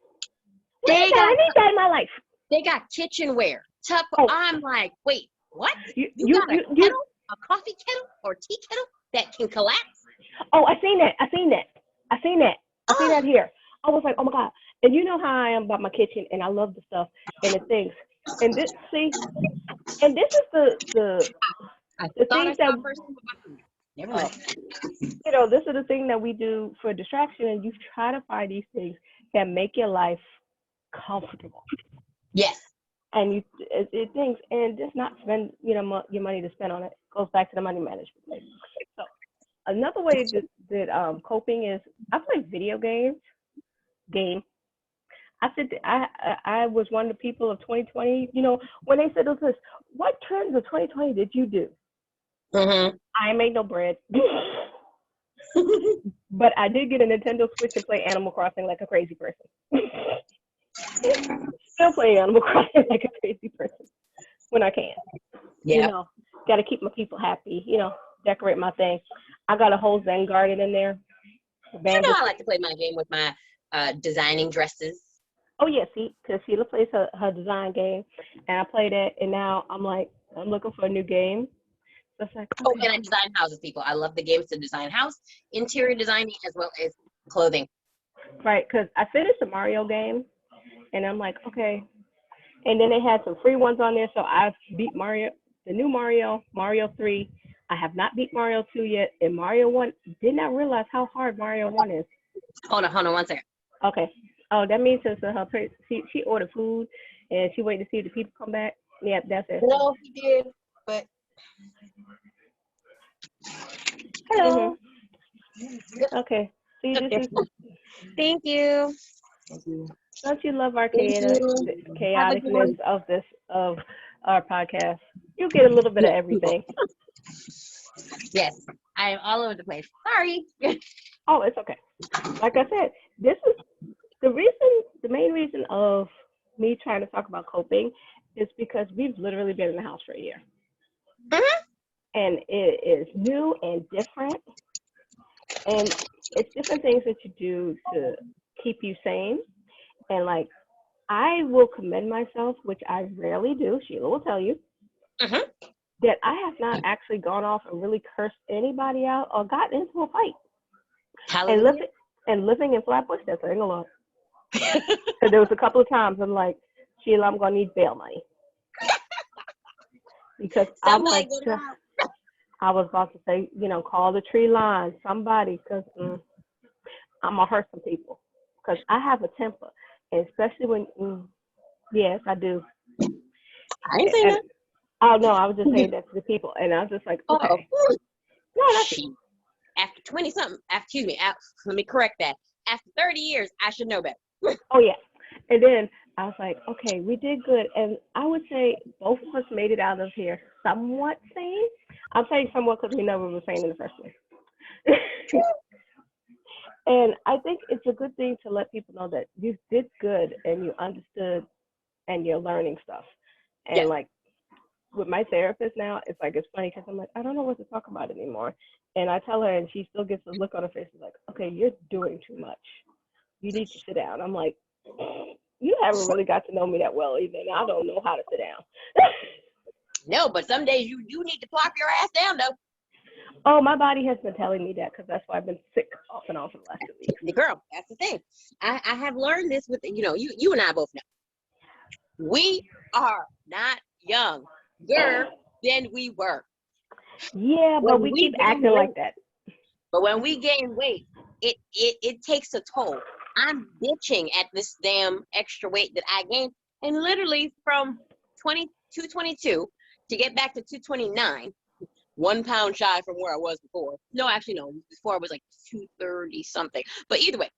what is they that? I got need that in my life. they got kitchenware. Oh, I'm like, wait, what? you, You you, got a you, you. kettle, a coffee kettle or tea kettle that can collapse? Oh, I seen that. I seen that. I seen that. I seen that Oh, here. I was like, oh my god. And you know how I am about my kitchen, and I love the stuff and the things. And this, see, and this is I the thought I things that, saw a person with my food. Never mind. this is the thing that we do for distraction, and you try to find these things that make your life comfortable. Yes. And things, and just not spend your money to spend on it. Goes back to the money management thing. So another way that coping is I play video games. Game. I was one of the people of 2020. You know, when they said this, what trends of 2020 did you do? Mm-hmm. I ain't made no bread, but I did get a Nintendo Switch and play Animal Crossing like a crazy person. Still playing Animal Crossing like a crazy person when I can. You Yeah. know, got to keep my people happy. You know, decorate my thing. I got a whole Zen garden in there. You know, I like to play my game with my designing dresses. Oh yeah, see, because Sheila plays her design game, and I played it, and now I'm like, I'm looking for a new game. So it's like, Oh, okay, and I design houses, people. I love the games to design house, interior designing, as well as clothing. right, because I finished the Mario game, and I'm like, okay, and then they had some free ones on there, so I beat Mario, the new Mario, Mario 3. I have not beat Mario 2 yet, and Mario 1. Did not realize how hard Mario 1 is. Hold on one second. Okay. Oh, that means since she ordered food, and she waited to see if the people come back. Yeah, that's it. No, he did, but Hello. mm-hmm. Okay. See, this Okay. is. Thank you. Don't you love our Thank you. Have a good chaoticness one. of our podcast? You get a little bit of Yes, people. everything. Yes, I am all over the place. Sorry. Oh, it's okay. Like I said, this is the main reason of me trying to talk about coping is because we've literally been in the house for a year. Mhm. And it is new and different. And it's different things that you do to keep you sane. And like, I will commend myself, which I rarely do. Sheila will tell you Mhm. that I have not actually gone off and really cursed anybody out or gotten into a fight. And Hallelujah. living in Flatbush, that's saying a lot. Because there was a couple of times I'm like, Sheila, I'm gonna need bail money because Somebody go down. I was about to say, you know, call the tree line, somebody, because I'm gonna hurt some people because I have a temper, and especially when yes, I do. I ain't saying And that. oh no, I was just saying that to the people, and I was just like, Oh, okay, no, that's it. after 20 something, excuse me, let me correct that. After 30 years, I should know better. Oh yeah. And then I was like, okay, we did good. And I would say both of us made it out of here somewhat sane. I'm saying somewhat because we never were sane in the first place. And I think it's a good thing to let people know that you did good and you understood and you're learning stuff. Yeah. And like with my therapist now, it's like, it's funny because I'm like, I don't know what to talk about anymore. And I tell her and she still gets a look on her face like, okay, you're doing too much. You need to sit down. I'm like, you haven't really got to know me that well either. And I don't know how to sit down. No, but some days you do need to plop your ass down, though. Oh, my body has been telling me that because that's why I've been sick off and on for the last 2 weeks. The girl, that's the thing. I have learned this with, you and I both know. We are not younger than we were. Yeah, but we keep acting like that. But when we gain weight, it takes a toll. I'm bitching at this damn extra weight that I gained. And literally from 222 to get back to 229, 1 pound shy from where I was before. No, actually, no. Before I was like 230 something. But either way,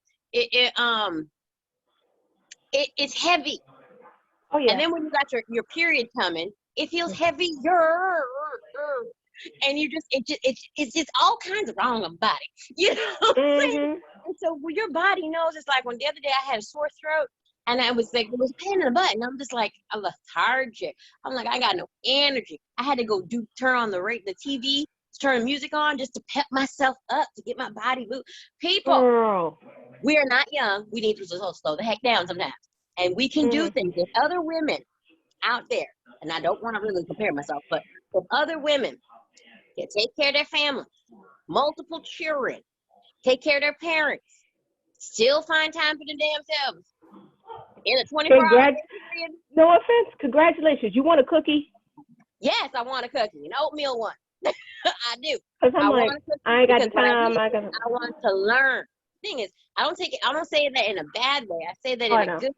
it's heavy. Oh yeah. And then when you got your period coming, it feels heavier. And it's just all kinds of wrong about it. You know what I'm saying? And so when your body knows, it's like when the other day I had a sore throat and I was like, it was a pain in the butt. And I'm just like, I'm lethargic. I'm like, I got no energy. I had to go turn on the TV, turn the music on just to pep myself up, to get my body moving. People, Girl. we are not young. We need to slow the heck down sometimes. And we can do things. If other women out there, and I don't want to really compare myself, but if other women can take care of their families, multiple children, take care of their parents, still find time for the damn selves in a 24-hour period. No offense. Congratulations. You want a cookie? Yes, I want a cookie, an oatmeal one. I do. Because I'm like, I ain't got the time. I want to learn. The thing is, I don't say that in a bad way. I say that in a good way.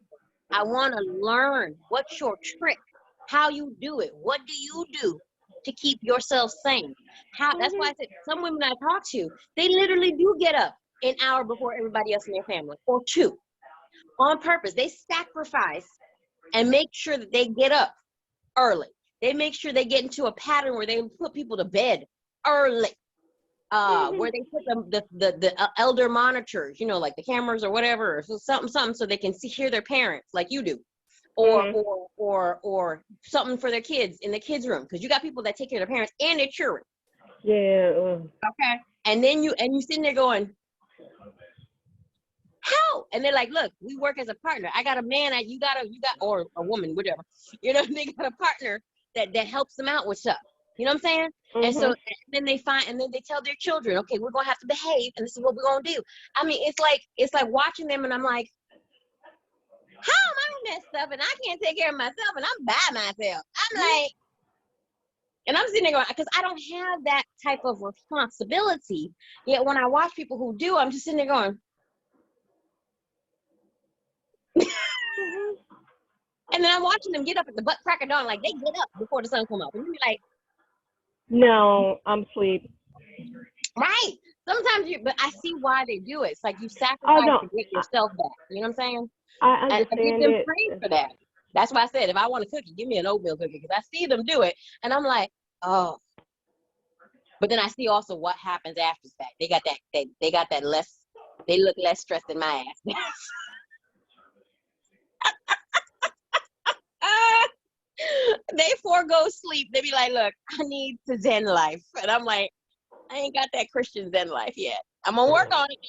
I want to learn what's your trick, how you do it. What do you do to keep yourself sane? That's why I said some women I talk to, they literally do get up an hour before everybody else in their family, or 2. on purpose. They sacrifice and make sure that they get up early. They make sure they get into a pattern where they put people to bed early. Where they put the elder monitors, you know, like the cameras or whatever, or something, so they can hear their parents like you do, or something for their kids in the kids' room, because you got people that take care of their parents and their children. Yeah. Okay. And then you sitting there going, how? And they're like, look, we work as a partner. I got a man, you got or a woman, whatever. You know, they got a partner that helps them out with stuff. You know what I'm saying? And so then they tell their children, okay, we're gonna have to behave, and this is what we're gonna do. I mean, it's like watching them, and I'm like, how am I messed up and I can't take care of myself and I'm by myself? I'm like, and I'm sitting there going, because I don't have that type of responsibility. Yet when I watch people who do, I'm just sitting there going, and then I'm watching them get up at the butt crack of dawn, like they get up before the sun come up, and you're like, no, I'm asleep. Right. Sometimes but I see why they do it. It's like you sacrifice to get yourself back. You know what I'm saying? I understand and I give them praise for that. That's why I said, if I want a cookie, give me an oatmeal cookie, because I see them do it, and I'm like, oh. But then I see also what happens after the fact. They got that less. They look less stressed than my ass. They forego sleep. They be like, look, I need to Zen life, and I'm like, I ain't got that Christian Zen life yet. I'm gonna work on it.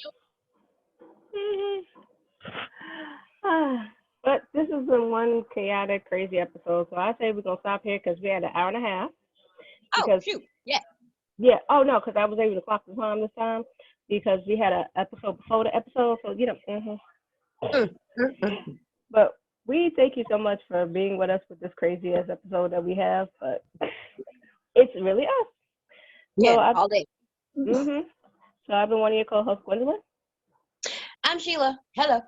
But this has been one chaotic, crazy episode. So I say we're gonna stop here because we had an hour and a half. Oh shoot! Yeah. Yeah. Oh no, because I was able to clock the time this time because we had an episode before the episode. So you know. But we thank you so much for being with us with this crazy ass episode that we have. But it's really us. Yeah, all day. So I've been one of your co-hosts, Gwendolyn. I'm Sheila. Hello.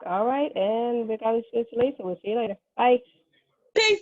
All right, and we're going to see you later. We'll see you later. Bye. Peace.